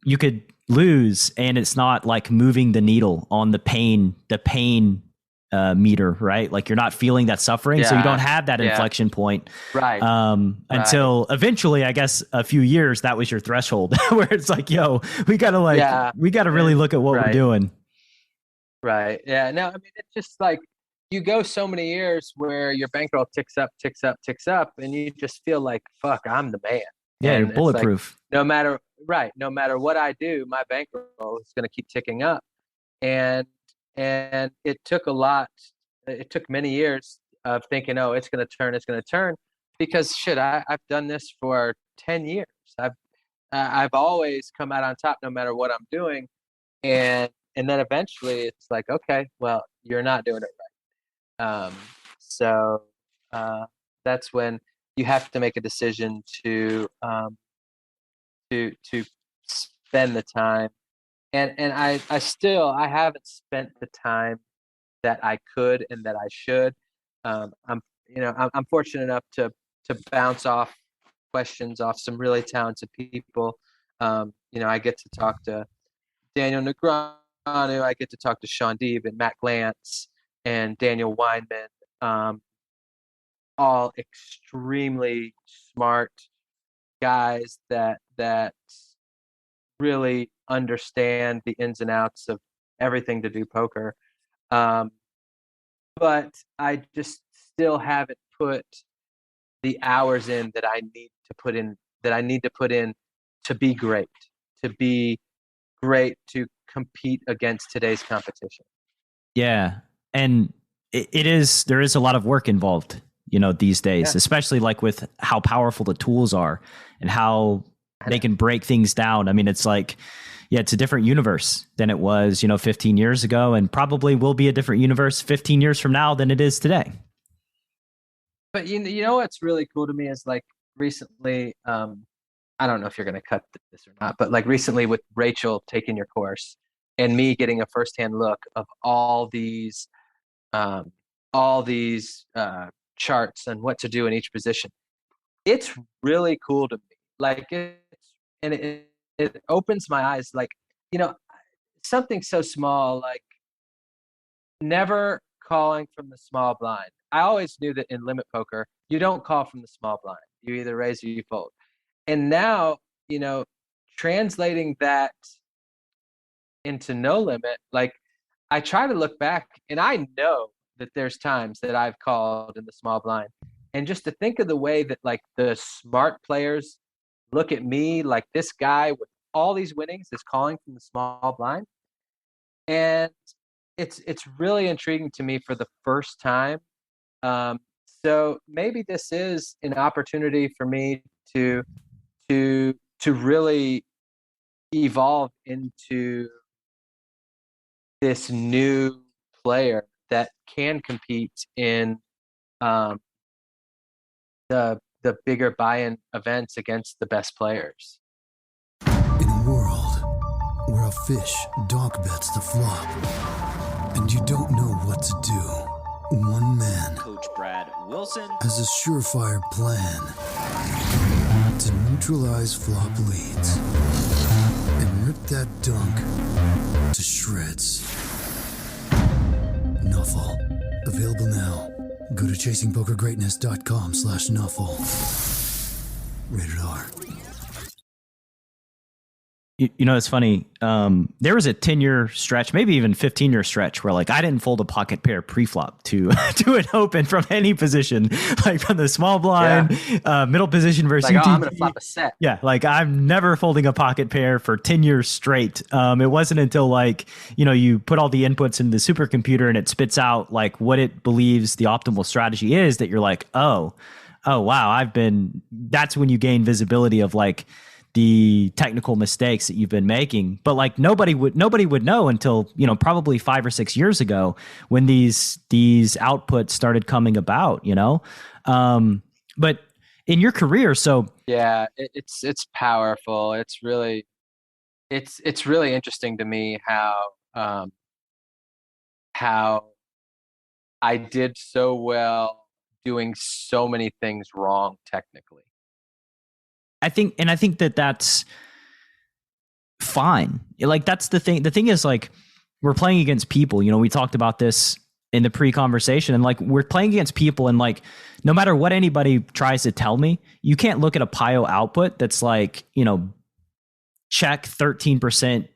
you could lose and it's not like moving the needle on the pain meter, right? Like you're not feeling that suffering. So you don't have that inflection point. Right. Until eventually, I guess a few years, that was your threshold where it's like, yo, we got to really look at what we're doing. Right. Yeah. No, I mean, it's just like you go so many years where your bankroll ticks up, ticks up, ticks up, and you just feel like, fuck, I'm the man. Yeah, and you're bulletproof. Like, no matter what I do, my bankroll is going to keep ticking up. And it took many years of thinking, oh, it's going to turn, because shit, I've done this for 10 years. I've always come out on top no matter what I'm doing. And then eventually it's like, okay, well, you're not doing it right. So that's when you have to make a decision to spend the time. And I haven't spent the time that I could and that I should. I'm fortunate enough to bounce off questions off some really talented people. I get to talk to Daniel Negreanu. I get to talk to Sean Deeb and Matt Glantz and Daniel Weinman. All extremely smart guys that really understand the ins and outs of everything to do poker. But I just still haven't put the hours in that I need to put in to be great, to compete against today's competition. Yeah. And there is a lot of work involved, these days, especially like with how powerful the tools are and how they can break things down. I mean, it's like, it's a different universe than it was, 15 years ago, and probably will be a different universe 15 years from now than it is today. But you know what's really cool to me is like recently, I don't know if you're going to cut this or not, but like recently with Rachel taking your course and me getting a firsthand look of all these charts and what to do in each position. It's really cool to me. Like it opens my eyes. Like, something so small, like never calling from the small blind. I always knew that in limit poker, you don't call from the small blind. You either raise or you fold. And now, translating that into no limit, like I try to look back and I know that there's times that I've called in the small blind. And just to think of the way that like the smart players look at me, like this guy with all these winnings is calling from the small blind. And it's really intriguing to me for the first time. So maybe this is an opportunity for me to really evolve into this new player that can compete in the bigger buy-in events against the best players. In a world where a fish donk bets the flop and you don't know what to do, one man, Coach Brad Wilson, has a surefire plan to neutralize flop leads and rip that dunk to shreds. Nuffle. Available now. Go to chasingpokergreatness.com/Nuffle. Rated R. It's funny. There was a 10-year stretch, maybe even 15-year stretch, where like I didn't fold a pocket pair pre-flop to an open from any position, like from the small blind, middle position versus like, UTG. I'm gonna flop a set. Yeah, like I'm never folding a pocket pair for 10 years straight. It wasn't until like you put all the inputs in the supercomputer and it spits out like what it believes the optimal strategy is that you're like, oh wow, that's when you gain visibility of like the technical mistakes that you've been making. But like nobody would know until, probably 5 or 6 years ago when these outputs started coming about, but in your career, so yeah, it's powerful. It's really interesting to me how I did so well doing so many things wrong technically. I think that that's fine. Like that's the thing. The thing is like we're playing against people. We talked about this in the pre-conversation, and like we're playing against people, and like no matter what anybody tries to tell me, you can't look at a PIO output that's like check 13%,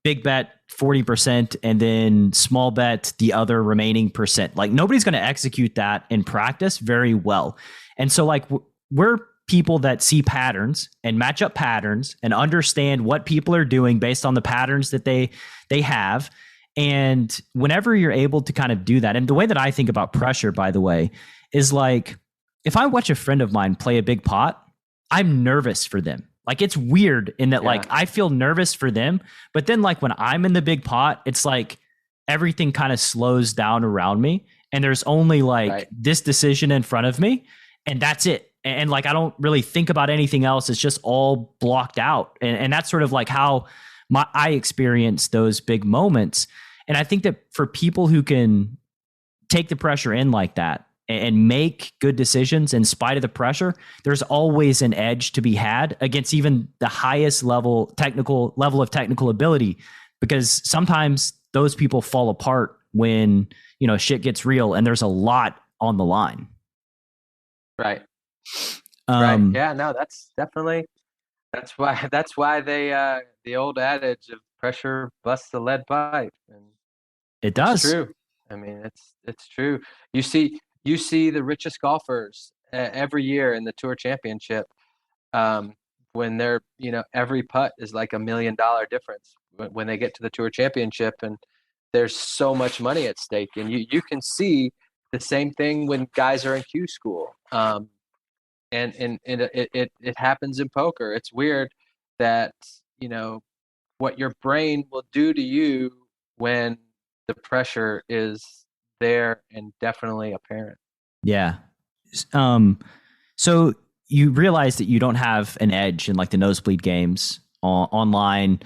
big bet 40%, and then small bet the other remaining percent. Like nobody's going to execute that in practice very well, and so like we're people that see patterns and match up patterns and understand what people are doing based on the patterns that they have. And whenever you're able to kind of do that, and the way that I think about pressure, by the way, is like, if I watch a friend of mine play a big pot, I'm nervous for them. Like it's weird in that like I feel nervous for them, but then like when I'm in the big pot, it's like everything kind of slows down around me and there's only like this decision in front of me and that's it. And like, I don't really think about anything else. It's just all blocked out. And that's sort of like how I experience those big moments. And I think that for people who can take the pressure in like that and make good decisions in spite of the pressure, there's always an edge to be had against even the highest level of technical ability, because sometimes those people fall apart when, shit gets real and there's a lot on the line. Right. Right. Yeah, no, that's why they the old adage of pressure busts the lead pipe. And it does. It's true. I mean, it's true. You see the richest golfers every year in the Tour Championship, when they're, every putt is like $1 million difference when they get to the Tour Championship, and there's so much money at stake. And you can see the same thing when guys are in Q school. And it happens in poker. It's weird that, what your brain will do to you when the pressure is there and definitely apparent. Yeah. So you realize that you don't have an edge in like the nosebleed games online.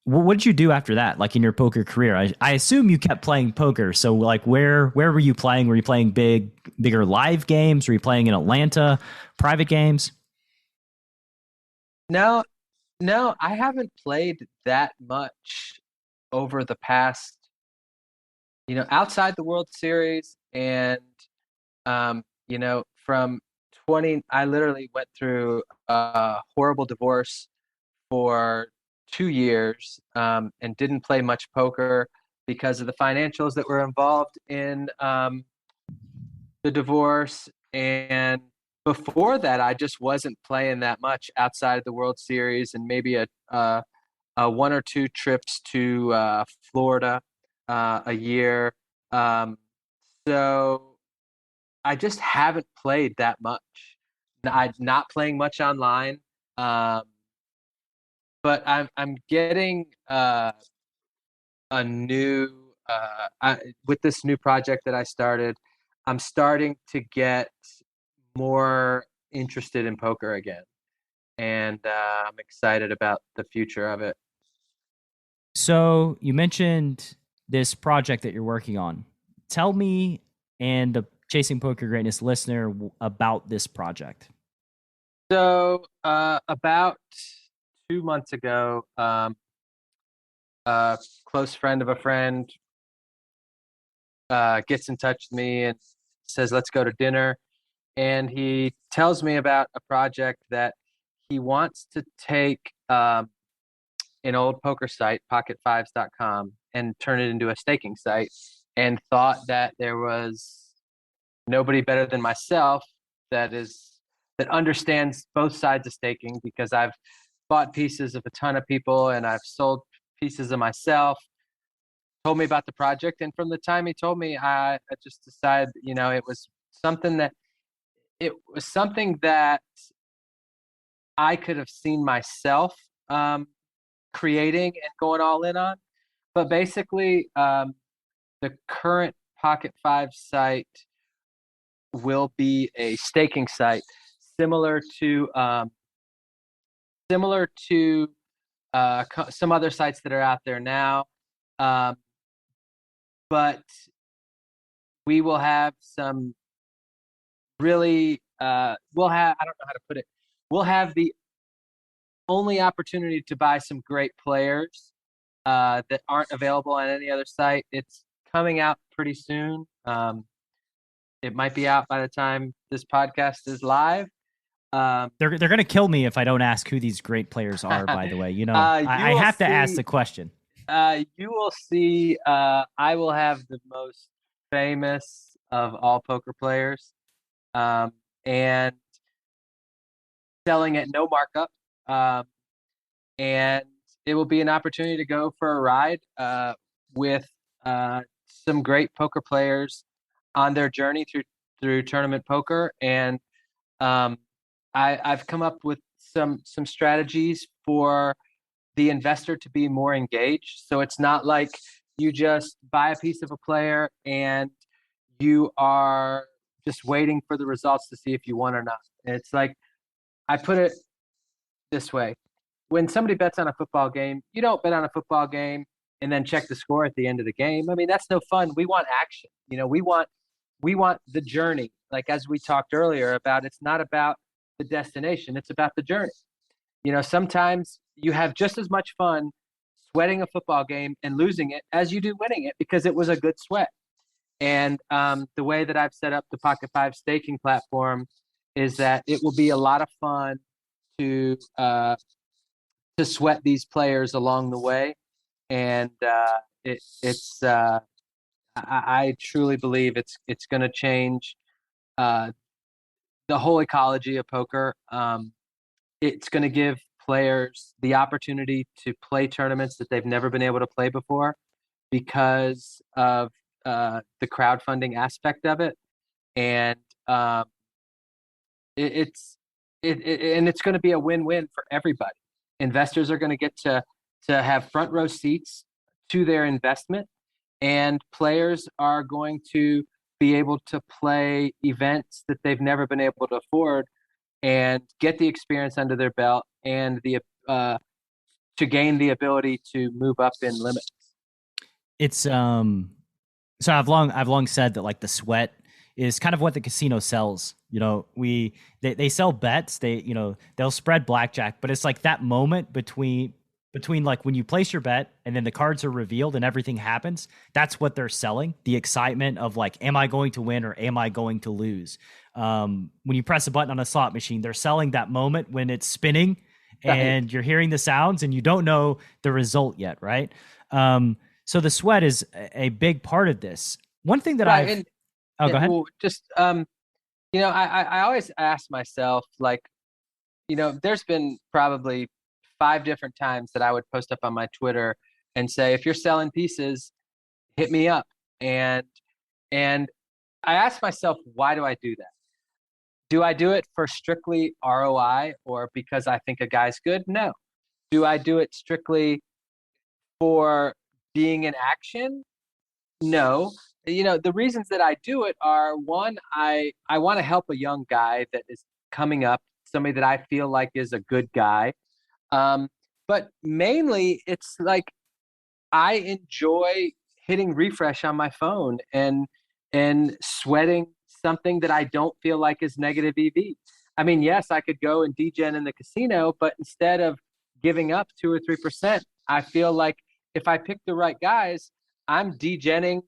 What did you do after that? Like in your poker career, I assume you kept playing poker. So like where were you playing? Were you playing bigger live games? Were you playing in Atlanta, private games? No, I haven't played that much over the past, outside the World Series. And, from I literally went through a horrible divorce for 2 years, and didn't play much poker because of the financials that were involved in the divorce. And before that, I just wasn't playing that much outside of the World Series, and maybe a 1 or 2 trips to Florida a year. So I just haven't played that much. I'm not playing much online. But I'm getting a new with this new project that I started. I'm starting to get more interested in poker again, and I'm excited about the future of it. So you mentioned this project that you're working on. Tell me and the Chasing Poker Greatness listener about this project. So about 2 months ago, a close friend of a friend gets in touch with me and says, "Let's go to dinner." And he tells me about a project that he wants to take an old poker site, pocket5s.com, and turn it into a staking site, and thought that there was nobody better than myself that understands both sides of staking, because I've bought pieces of a ton of people and I've sold pieces of myself. Told me about the project, and from the time he told me, I just decided, it was something that I could have seen myself creating and going all in on. But basically, the current Pocket Five site will be a staking site similar to some other sites that are out there now. But we will have some really, I don't know how to put it. We'll have the only opportunity to buy some great players that aren't available on any other site. It's coming out pretty soon. It might be out by the time this podcast is live. They're going to kill me if I don't ask who these great players are, by the way. I have to ask the question. You will see. I will have the most famous of all poker players, and selling at no markup. And it will be an opportunity to go for a ride with some great poker players on their journey through tournament poker. And I've come up with some strategies for the investor to be more engaged. So it's not like you just buy a piece of a player and you are just waiting for the results to see if you won or not. It's like, I put it this way. When somebody bets on a football game, you don't bet on a football game and then check the score at the end of the game. I mean, that's no fun. We want action. We want we want the journey. Like, as we talked earlier about, it's not about the destination, it's about the journey. Sometimes you have just as much fun sweating a football game and losing it as you do winning it, because it was a good sweat. And the way that I've set up the Pocket Five staking platform is that it will be a lot of fun to sweat these players along the way. And I truly believe it's going to change the whole ecology of poker. It's going to give players the opportunity to play tournaments that they've never been able to play before because of the crowdfunding aspect of it. And it's going to be a win-win for everybody. Investors are going to get to have front row seats to their investment, and players are going to be able to play events that they've never been able to afford and get the experience under their belt and to gain the ability to move up in limits. It's so I've long said that, like, the sweat is kind of what the casino sells. They sell bets, they'll spread blackjack, but it's like that moment between like when you place your bet and then the cards are revealed and everything happens. That's what they're selling. The excitement of, like, am I going to win or am I going to lose? When you press a button on a slot machine, they're selling that moment when it's spinning and you're hearing the sounds and you don't know the result yet, right? So the sweat is a big part of this. One thing that go ahead. Well, just I always ask myself, like, there's been probably 5 different times that I would post up on my Twitter and say, if you're selling pieces, hit me up. And I ask myself, why do I do that? Do I do it for strictly ROI or because I think a guy's good? No. Do I do it strictly for being in action? No. The reasons that I do it are, one, I want to help a young guy that is coming up, somebody that I feel like is a good guy. But mainly it's like I enjoy hitting refresh on my phone and sweating something that I don't feel like is negative EV. I mean, yes, I could go and degen in the casino, but instead of giving up 2 or 3%, I feel like if I pick the right guys, I'm degenning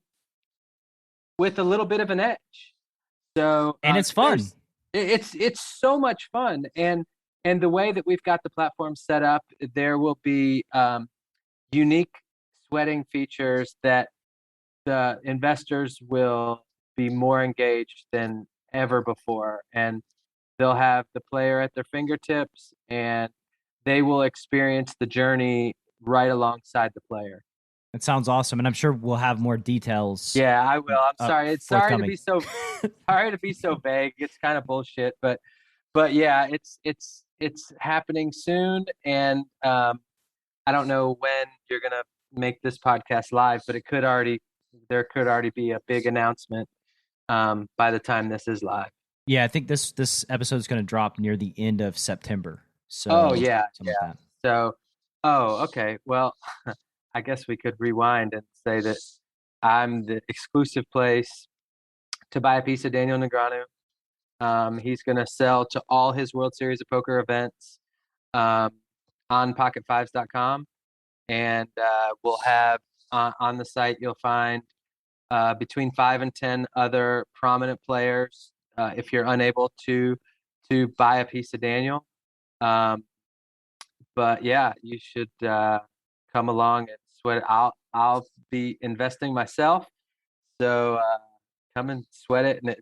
with a little bit of an edge. So and it's fun. It's so much fun. And the way that we've got the platform set up, there will be unique sweating features that the investors will be more engaged than ever before. And they'll have the player at their fingertips, and they will experience the journey right alongside the player. It sounds awesome, and I'm sure we'll have more details. Yeah, I will. I'm sorry. It's sorry to be so vague. It's kind of bullshit, but yeah, it's happening soon, and I don't know when you're gonna make this podcast live, but there could already be a big announcement by the time this is live. Yeah, I think this episode is going to drop near the end of September. So yeah. Like So, okay. Well, I guess we could rewind and say that I'm the exclusive place to buy a piece of Daniel Negreanu. He's going to sell to all his World Series of Poker events on pocketfives.com. And we'll have on the site, you'll find between 5 and 10 other prominent players if you're unable to buy a piece of Daniel. But yeah, you should come along and sweat it. I'll be investing myself. So come and sweat it. And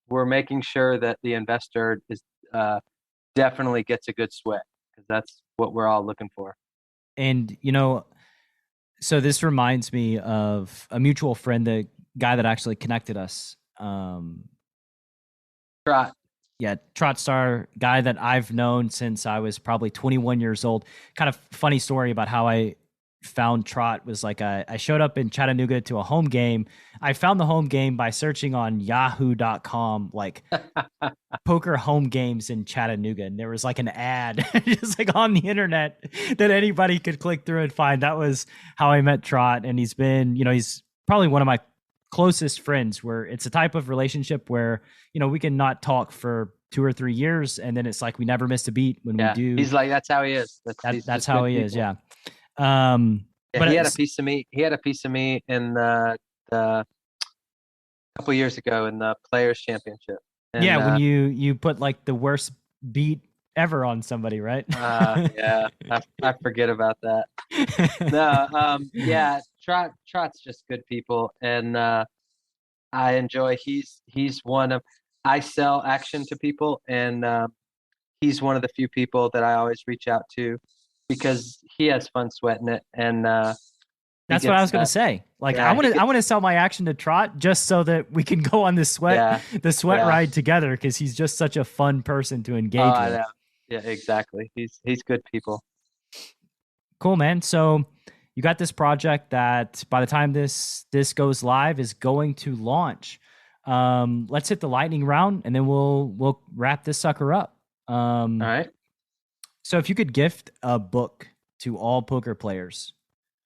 we're making sure that the investor is definitely gets a good sweat, because that's what we're all looking for. And, so this reminds me of a mutual friend, the guy that actually connected us. Trot. Yeah, Trot Star, guy that I've known since I was probably 21 years old. Kind of funny story about how I found Trot was like I showed up in Chattanooga to a home game. I found the home game by searching on yahoo.com, like poker home games in Chattanooga. And there was like an ad just like on the internet that anybody could click through and find. That was how I met Trot. And he's been, he's probably one of my closest friends, where it's a type of relationship where, we can not talk for 2 or 3 years, and then it's like we never missed a beat when we do. He's like, that's how he is. That's how he is. Yeah. But he had a piece of me. He had a piece of me in the couple years ago in the Players Championship. And, when you put like the worst beat ever on somebody, right? Yeah, I forget about that. No, yeah, Trot's just good people, and I enjoy. He's one of. I sell action to people, and he's one of the few people that I always reach out to because he has fun sweating it, and that's what I was going to say. Like, yeah, I want to sell my action to Trot just so that we can go on the sweat ride together, because he's just such a fun person to engage with. I know. Yeah, exactly. He's good people. Cool, man. So you got this project that by the time this goes live is going to launch. Let's hit the lightning round, and then we'll wrap this sucker up. All right. So if you could gift a book to all poker players,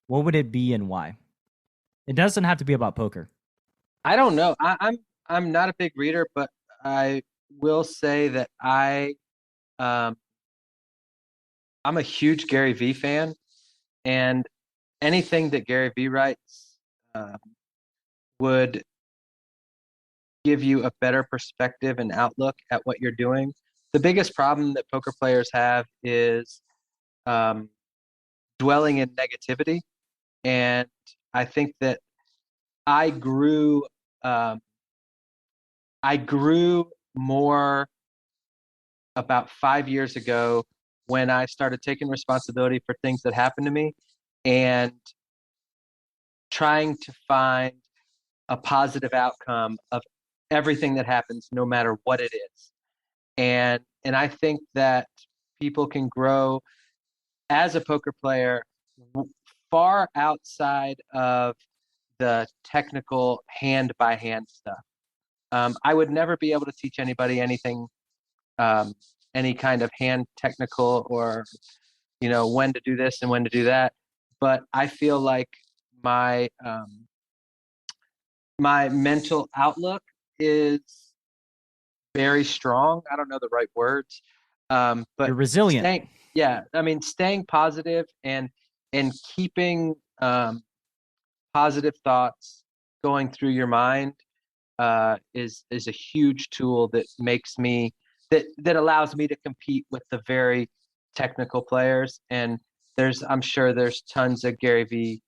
what would it be and why? It doesn't have to be about poker. I don't know. I'm not a big reader, but I will say that I'm a huge Gary Vee fan, and anything that Gary Vee writes would give you a better perspective and outlook at what you're doing. The biggest problem that poker players have is dwelling in negativity. And I think that I grew more about 5 years ago when I started taking responsibility for things that happened to me and trying to find a positive outcome of everything that happens, no matter what it is. And I think that people can grow as a poker player far outside of the technical hand-by-hand stuff. I would never be able to teach anybody anything, any kind of hand technical or, when to do this and when to do that. But I feel like my mental outlook is very strong. I don't know the right words, but you're resilient. Staying positive and keeping positive thoughts going through your mind is a huge tool that makes me that allows me to compete with the very technical players. And I'm sure there's tons of Gary Vee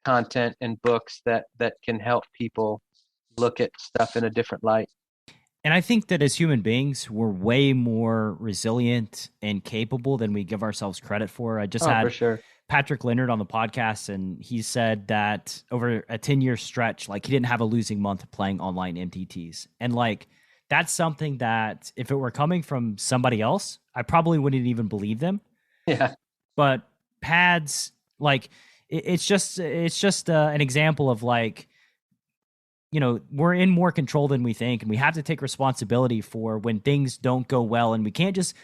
content and books that can help people look at stuff in a different light. And I think that as human beings, we're way more resilient and capable than we give ourselves credit for. I just had for sure. Patrick Leonard on the podcast, and he said that over a 10-year stretch, like, he didn't have a losing month playing online MTTs. And like, that's something that if it were coming from somebody else, I probably wouldn't even believe them. Yeah. But pads, like, it's just an example of like, we're in more control than we think, and we have to take responsibility for when things don't go well. And we can't just,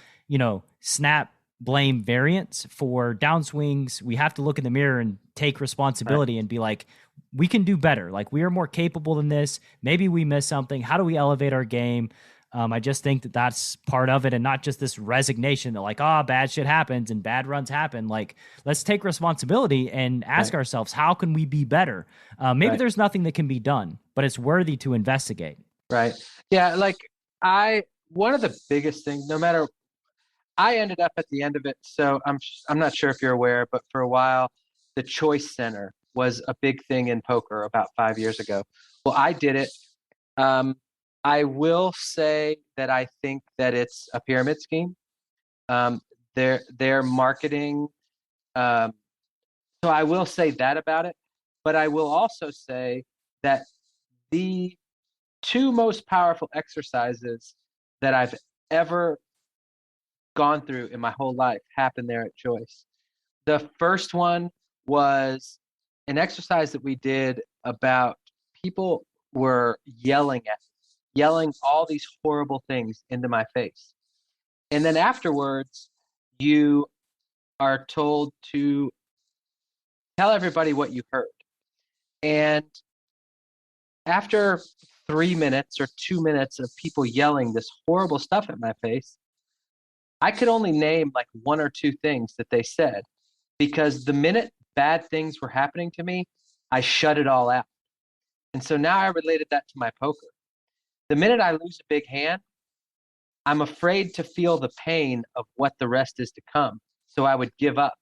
snap blame variance for downswings. We have to look in the mirror and take responsibility and be like, we can do better. Like, we are more capable than this. Maybe we missed something. How do we elevate our game? I just think that that's part of it, and not just this resignation that like, bad shit happens and bad runs happen. Like, let's take responsibility and ask ourselves, how can we be better? Maybe there's nothing that can be done, but it's worthy to investigate. Right. Yeah. Like one of the biggest things, I ended up at the end of it. So I'm not sure if you're aware, but for a while, the Choice Center was a big thing in poker about 5 years ago. Well, I did it. I will say that I think that it's a pyramid scheme. Their marketing. So I will say that about it, but I will also say that the two most powerful exercises that I've ever gone through in my whole life happened there at Choice. The first one was an exercise that we did about people were yelling all these horrible things into my face. And then afterwards, you are told to tell everybody what you heard. And after 3 minutes or 2 minutes of people yelling this horrible stuff at my face, I could only name like one or two things that they said, because the minute bad things were happening to me, I shut it all out. And so now I related that to my poker. The minute I lose a big hand, I'm afraid to feel the pain of what the rest is to come. So I would give up.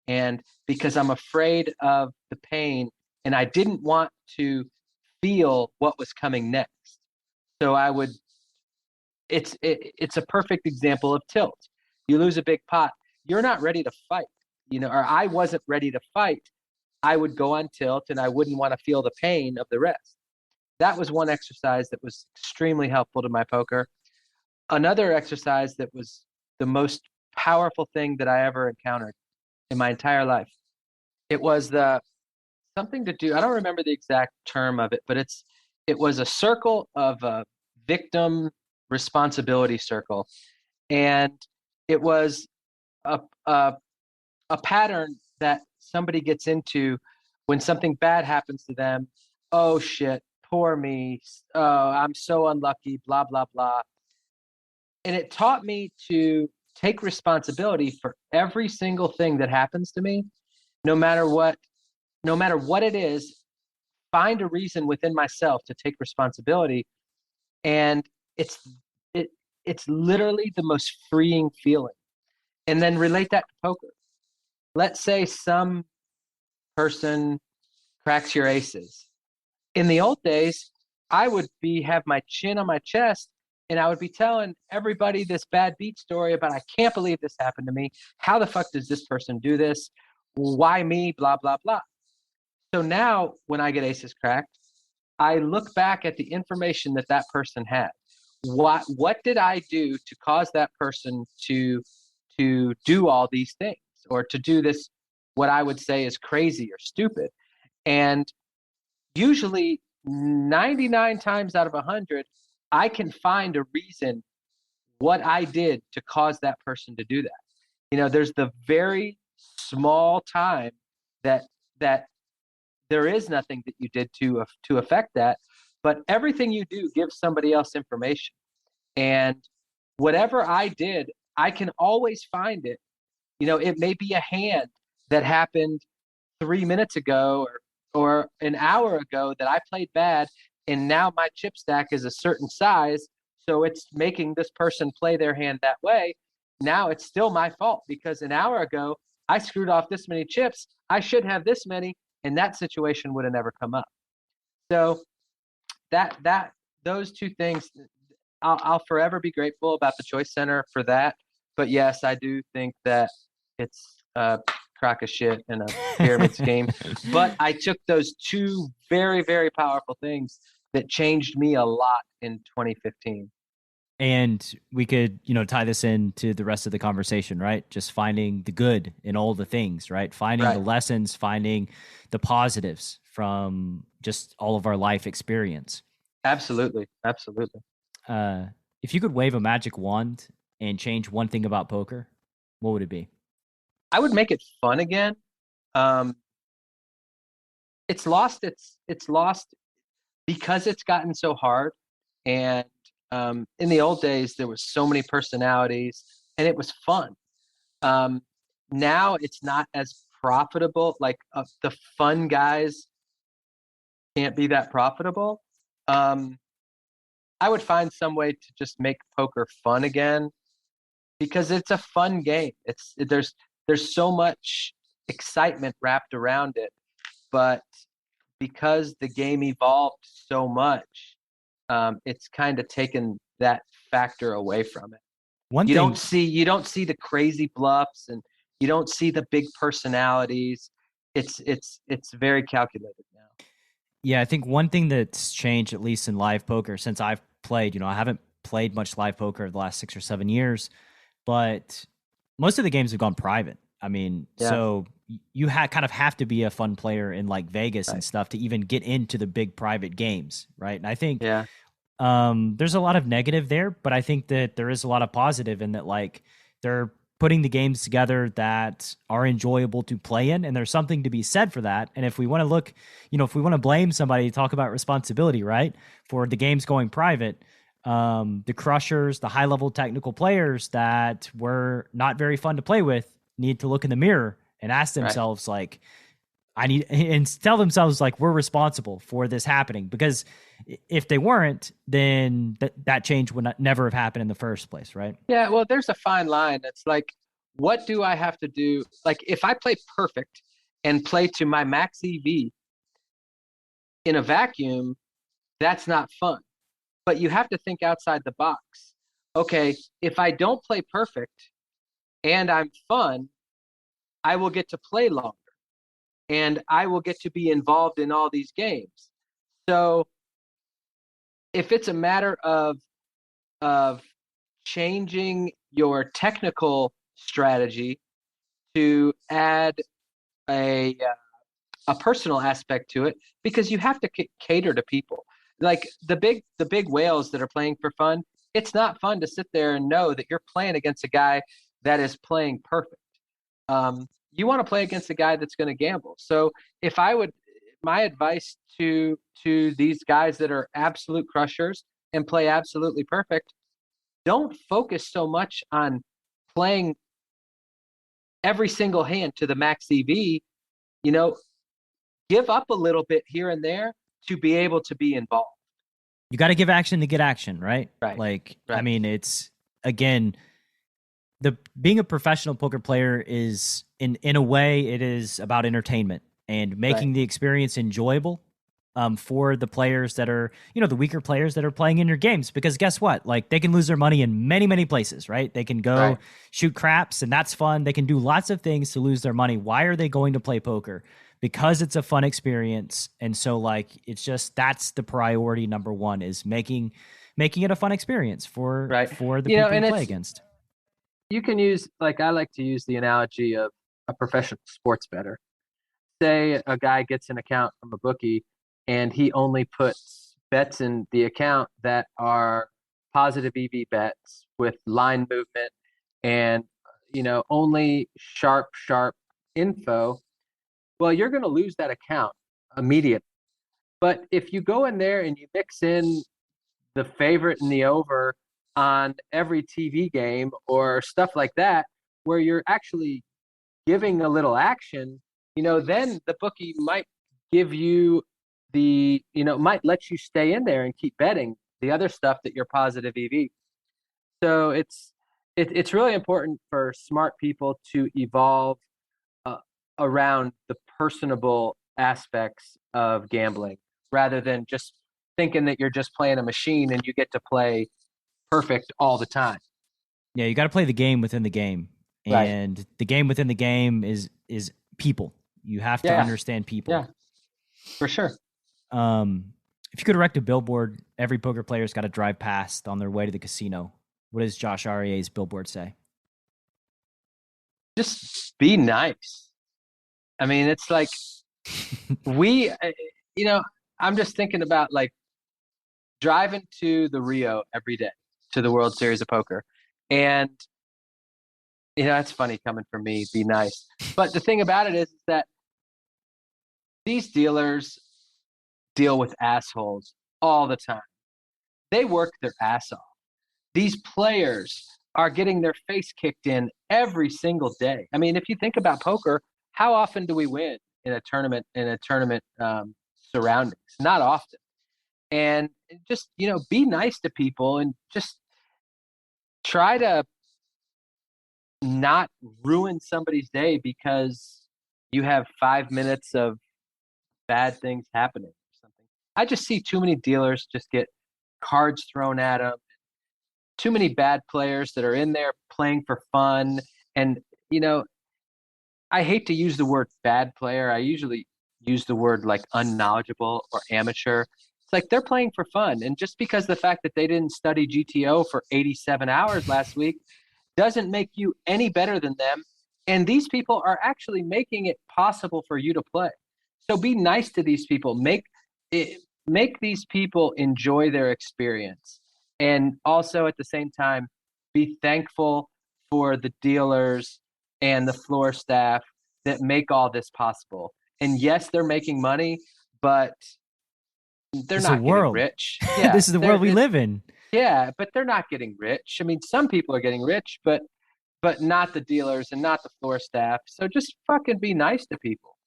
And because I'm afraid of the pain and I didn't want to feel what was coming next. So I would, it's a perfect example of tilt. You lose a big pot, you're not ready to fight, or I wasn't ready to fight. I would go on tilt and I wouldn't want to feel the pain of the rest. That was one exercise that was extremely helpful to my poker. Another exercise that was the most powerful thing that I ever encountered in my entire life. It was something to do. I don't remember the exact term of it, but it was a circle of a victim responsibility circle, and it was a a pattern that somebody gets into when something bad happens to them. Oh shit, poor me. Oh, I'm so unlucky. Blah blah blah. And it taught me to take responsibility for every single thing that happens to me, no matter what, no matter what it is. Find a reason within myself to take responsibility, and it's it it's literally the most freeing feeling. And then relate that to poker. Let's say some person cracks your aces. In the old days, I would have my chin on my chest and I would be telling everybody this bad beat story about, I can't believe this happened to me. How the fuck does this person do this? Why me? Blah, blah, blah. So now when I get aces cracked, I look back at the information that that person had. What did I do to cause that person to do all these things, or to do this, what I would say is crazy or stupid? And usually 99 times out of 100, I can find a reason what I did to cause that person to do that. There's the very small time that there is nothing that you did to affect that, but everything you do gives somebody else information. And whatever I did, I can always find it. It may be a hand that happened 3 minutes ago or an hour ago that I played bad, and now my chip stack is a certain size, so it's making this person play their hand that way. Now it's still my fault, because an hour ago I screwed off this many chips. I should have this many, and that situation would have never come up. So that those two things, I'll forever be grateful about the Choice Center for that. But yes, I do think that it's a crock of shit and a pyramid scheme. But I took those two very, very powerful things that changed me a lot in 2015. And we could, tie this into the rest of the conversation, right? Just finding the good in all the things, right? Finding the lessons, finding the positives from just all of our life experience. Absolutely. Absolutely. If you could wave a magic wand and change one thing about poker, what would it be? I would make it fun again. It's lost because it's gotten so hard. And in the old days, there was so many personalities and it was fun. Now it's not as profitable. Like the fun guys can't be that profitable. I would find some way to just make poker fun again, because it's a fun game. There's so much excitement wrapped around it, but because the game evolved so much, it's kind of taken that factor away from it. You don't see the crazy bluffs, and you don't see the big personalities. It's very calculated now. Yeah, I think one thing that's changed, at least in live poker, since I've played, I haven't played much live poker the last 6 or 7 years, but most of the games have gone private. I mean, so you kind of have to be a fun player in like Vegas and stuff to even get into the big private games, right? And I think there's a lot of negative there, but I think that there is a lot of positive in that, like, they're putting the games together that are enjoyable to play in. And there's something to be said for that. And if we want to look, if we want to blame somebody, talk about responsibility, right? For the games going private, the crushers, the high level technical players that were not very fun to play with need to look in the mirror and ask themselves, like, and tell themselves, like, we're responsible for this happening, because if they weren't, then that change would never have happened in the first place. Right. Yeah. Well, there's a fine line. It's like, what do I have to do? Like, if I play perfect and play to my max EV in a vacuum, that's not fun. But you have to think outside the box. Okay, if I don't play perfect and I'm fun, I will get to play longer and I will get to be involved in all these games. So if it's a matter of changing your technical strategy to add a personal aspect to it, because you have to cater to people. Like the big whales that are playing for fun, it's not fun to sit there and know that you're playing against a guy that is playing perfect. You want to play against a guy that's going to gamble. So if I would, my advice to these guys that are absolute crushers and play absolutely perfect, don't focus so much on playing every single hand to the max EV. Give up a little bit here and there to be able to be involved. You got to give action to get action, right? Right. Like, right. I mean, it's, again, being a professional poker player is, in a way, it is about entertainment and making the experience enjoyable for the players that are, the weaker players that are playing in your games. Because guess what? Like, they can lose their money in many, many places, right? They can go shoot craps, and that's fun. They can do lots of things to lose their money. Why are they going to play poker? Because it's a fun experience. And so, like, it's just, that's the priority number one, is making it a fun experience for the people you play against. You can use, like, I like to use the analogy of a professional sports bettor. Say a guy gets an account from a bookie and he only puts bets in the account that are positive EV bets with line movement and, only sharp info. Well, you're going to lose that account immediately. But if you go in there and you mix in the favorite and the over on every TV game or stuff like that, where you're actually giving a little action, then the bookie might give you might let you stay in there and keep betting the other stuff that you're positive EV. So it's really important for smart people to evolve around the personable aspects of gambling, rather than just thinking that you're just playing a machine and you get to play perfect all the time. Yeah, you got to play the game within the game. And the game within the game is people. You have to understand people. Yeah, for sure. If you could erect a billboard every poker player's got to drive past on their way to the casino, what does Josh Arieh's billboard say? Just be nice. I mean, it's like I'm just thinking about, like, driving to the Rio every day, to the World Series of Poker. And, it's funny coming from me, be nice. But the thing about it is that these dealers deal with assholes all the time. They work their ass off. These players are getting their face kicked in every single day. I mean, if you think about poker, how often do we win in a tournament surroundings? Not often. And just, be nice to people and just try to not ruin somebody's day because you have 5 minutes of bad things happening or something. I just see too many dealers just get cards thrown at them. Too many bad players that are in there playing for fun. And, I hate to use the word bad player. I usually use the word, like, unknowledgeable or amateur. It's like they're playing for fun. And just because the fact that they didn't study GTO for 87 hours last week doesn't make you any better than them. And these people are actually making it possible for you to play. So be nice to these people. Make these people enjoy their experience. And also at the same time, be thankful for the dealers and the floor staff that make all this possible. And yes, they're making money, but they're not getting rich. Yeah, this is the world we live in. Yeah, but they're not getting rich. I mean, some people are getting rich, but not the dealers and not the floor staff. So just fucking be nice to people.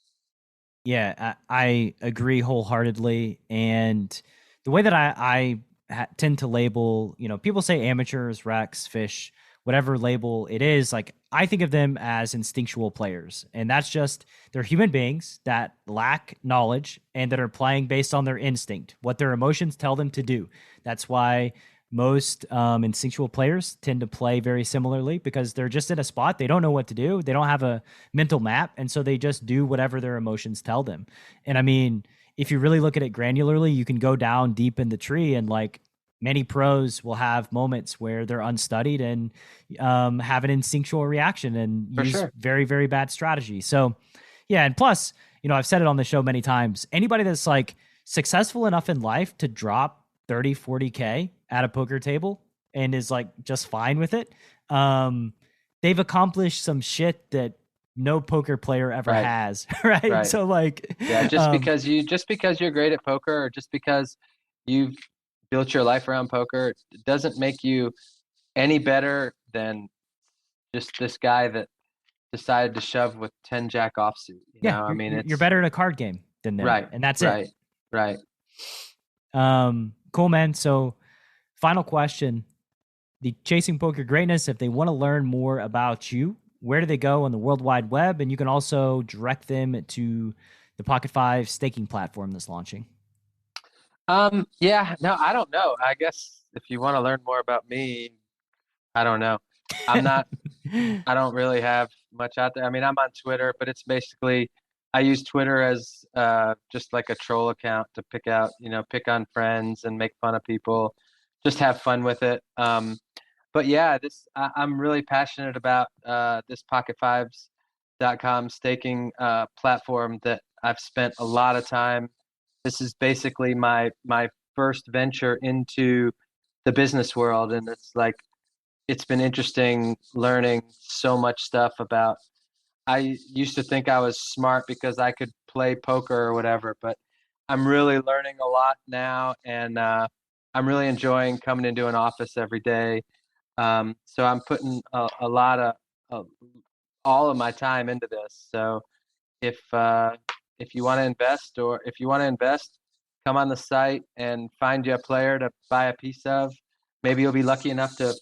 Yeah, I agree wholeheartedly. And the way that I tend to label, people say amateurs, wrecks, fish, whatever label it is, like I think of them as instinctual players. And that's just, they're human beings that lack knowledge and that are playing based on their instinct, what their emotions tell them to do. That's why most instinctual players tend to play very similarly, because they're just in a spot. They don't know what to do. They don't have a mental map. And so they just do whatever their emotions tell them. And I mean, if you really look at it granularly, you can go down deep in the tree, and like many pros will have moments where they're unstudied and have an instinctual reaction and use very, very bad strategy. So yeah. And plus, I've said it on the show many times, anybody that's like successful enough in life to drop 30, 40K at a poker table and is like just fine with it, they've accomplished some shit that no poker player ever has. Right. So like, yeah, just because you're great at poker, or just because you've built your life around poker, it doesn't make you any better than just this guy that decided to shove with 10 jack offsuit. I mean, you're better at a card game than them. Right. And that's it. Right. Cool, man. So final question, the Chasing Poker Greatness, if they want to learn more about you, where do they go on the World Wide Web? And you can also direct them to the Pocket 5 staking platform that's launching. Yeah, no, I don't know. I guess if you want to learn more about me, I don't know. I don't really have much out there. I mean, I'm on Twitter, but it's basically, I use Twitter as just like a troll account to pick on friends and make fun of people, just have fun with it. But yeah, I'm really passionate about this pocket5s.com staking platform that I've spent a lot of time. This is basically my first venture into the business world, and it's been interesting learning so much stuff about. I used to think I was smart because I could play poker or whatever, but I'm really learning a lot now, and I'm really enjoying coming into an office every day. So I'm putting a lot of all of my time into this. So if you want to invest, come on the site and find you a player to buy a piece of. Maybe you'll be lucky enough to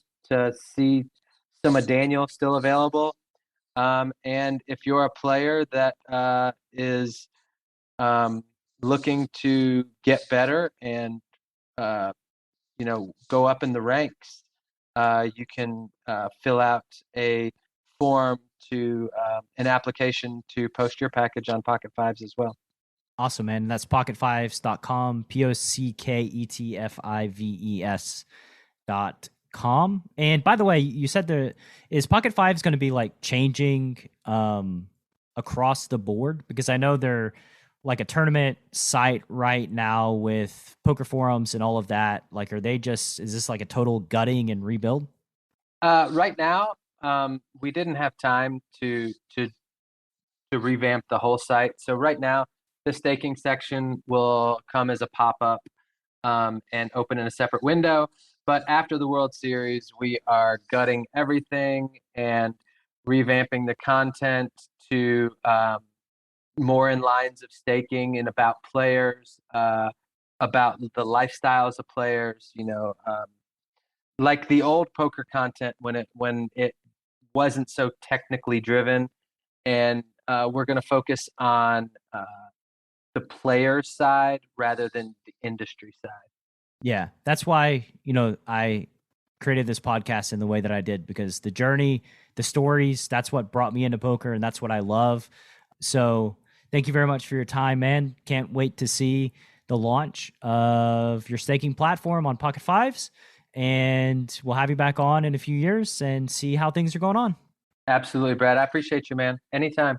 see some of Daniel still available. And if you're a player that is looking to get better and go up in the ranks, you can fill out a form to an application to post your package on Pocket Fives as well. Awesome, man. That's pocket5s.com, pocketfives.com. And by the way, you said is Pocket Fives going to be like changing across the board? Because I know they're like a tournament site right now with poker forums and all of that. Like, is this like a total gutting and rebuild? Right now, we didn't have time to revamp the whole site. So right now, the staking section will come as a pop-up and open in a separate window. But after the World Series, we are gutting everything and revamping the content to more in lines of staking and about players, about the lifestyles of players, like the old poker content when it wasn't so technically driven. And we're going to focus on the player side rather than the industry side. Yeah, that's why, I created this podcast in the way that I did, because the journey, the stories, that's what brought me into poker, and that's what I love. So thank you very much for your time, man. Can't wait to see the launch of your staking platform on Pocket Fives, and we'll have you back on in a few years and see how things are going on. Absolutely, Brad. I appreciate you, man. Anytime.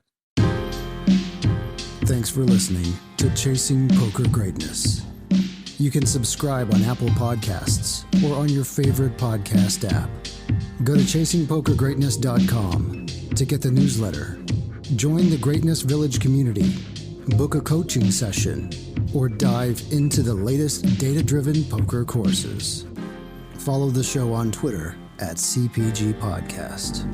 Thanks for listening to Chasing Poker Greatness. You can subscribe on Apple Podcasts or on your favorite podcast app. Go to chasingpokergreatness.com to get the newsletter, join the Greatness Village community, book a coaching session, or dive into the latest data-driven poker courses. Follow the show on Twitter at CPG Podcast.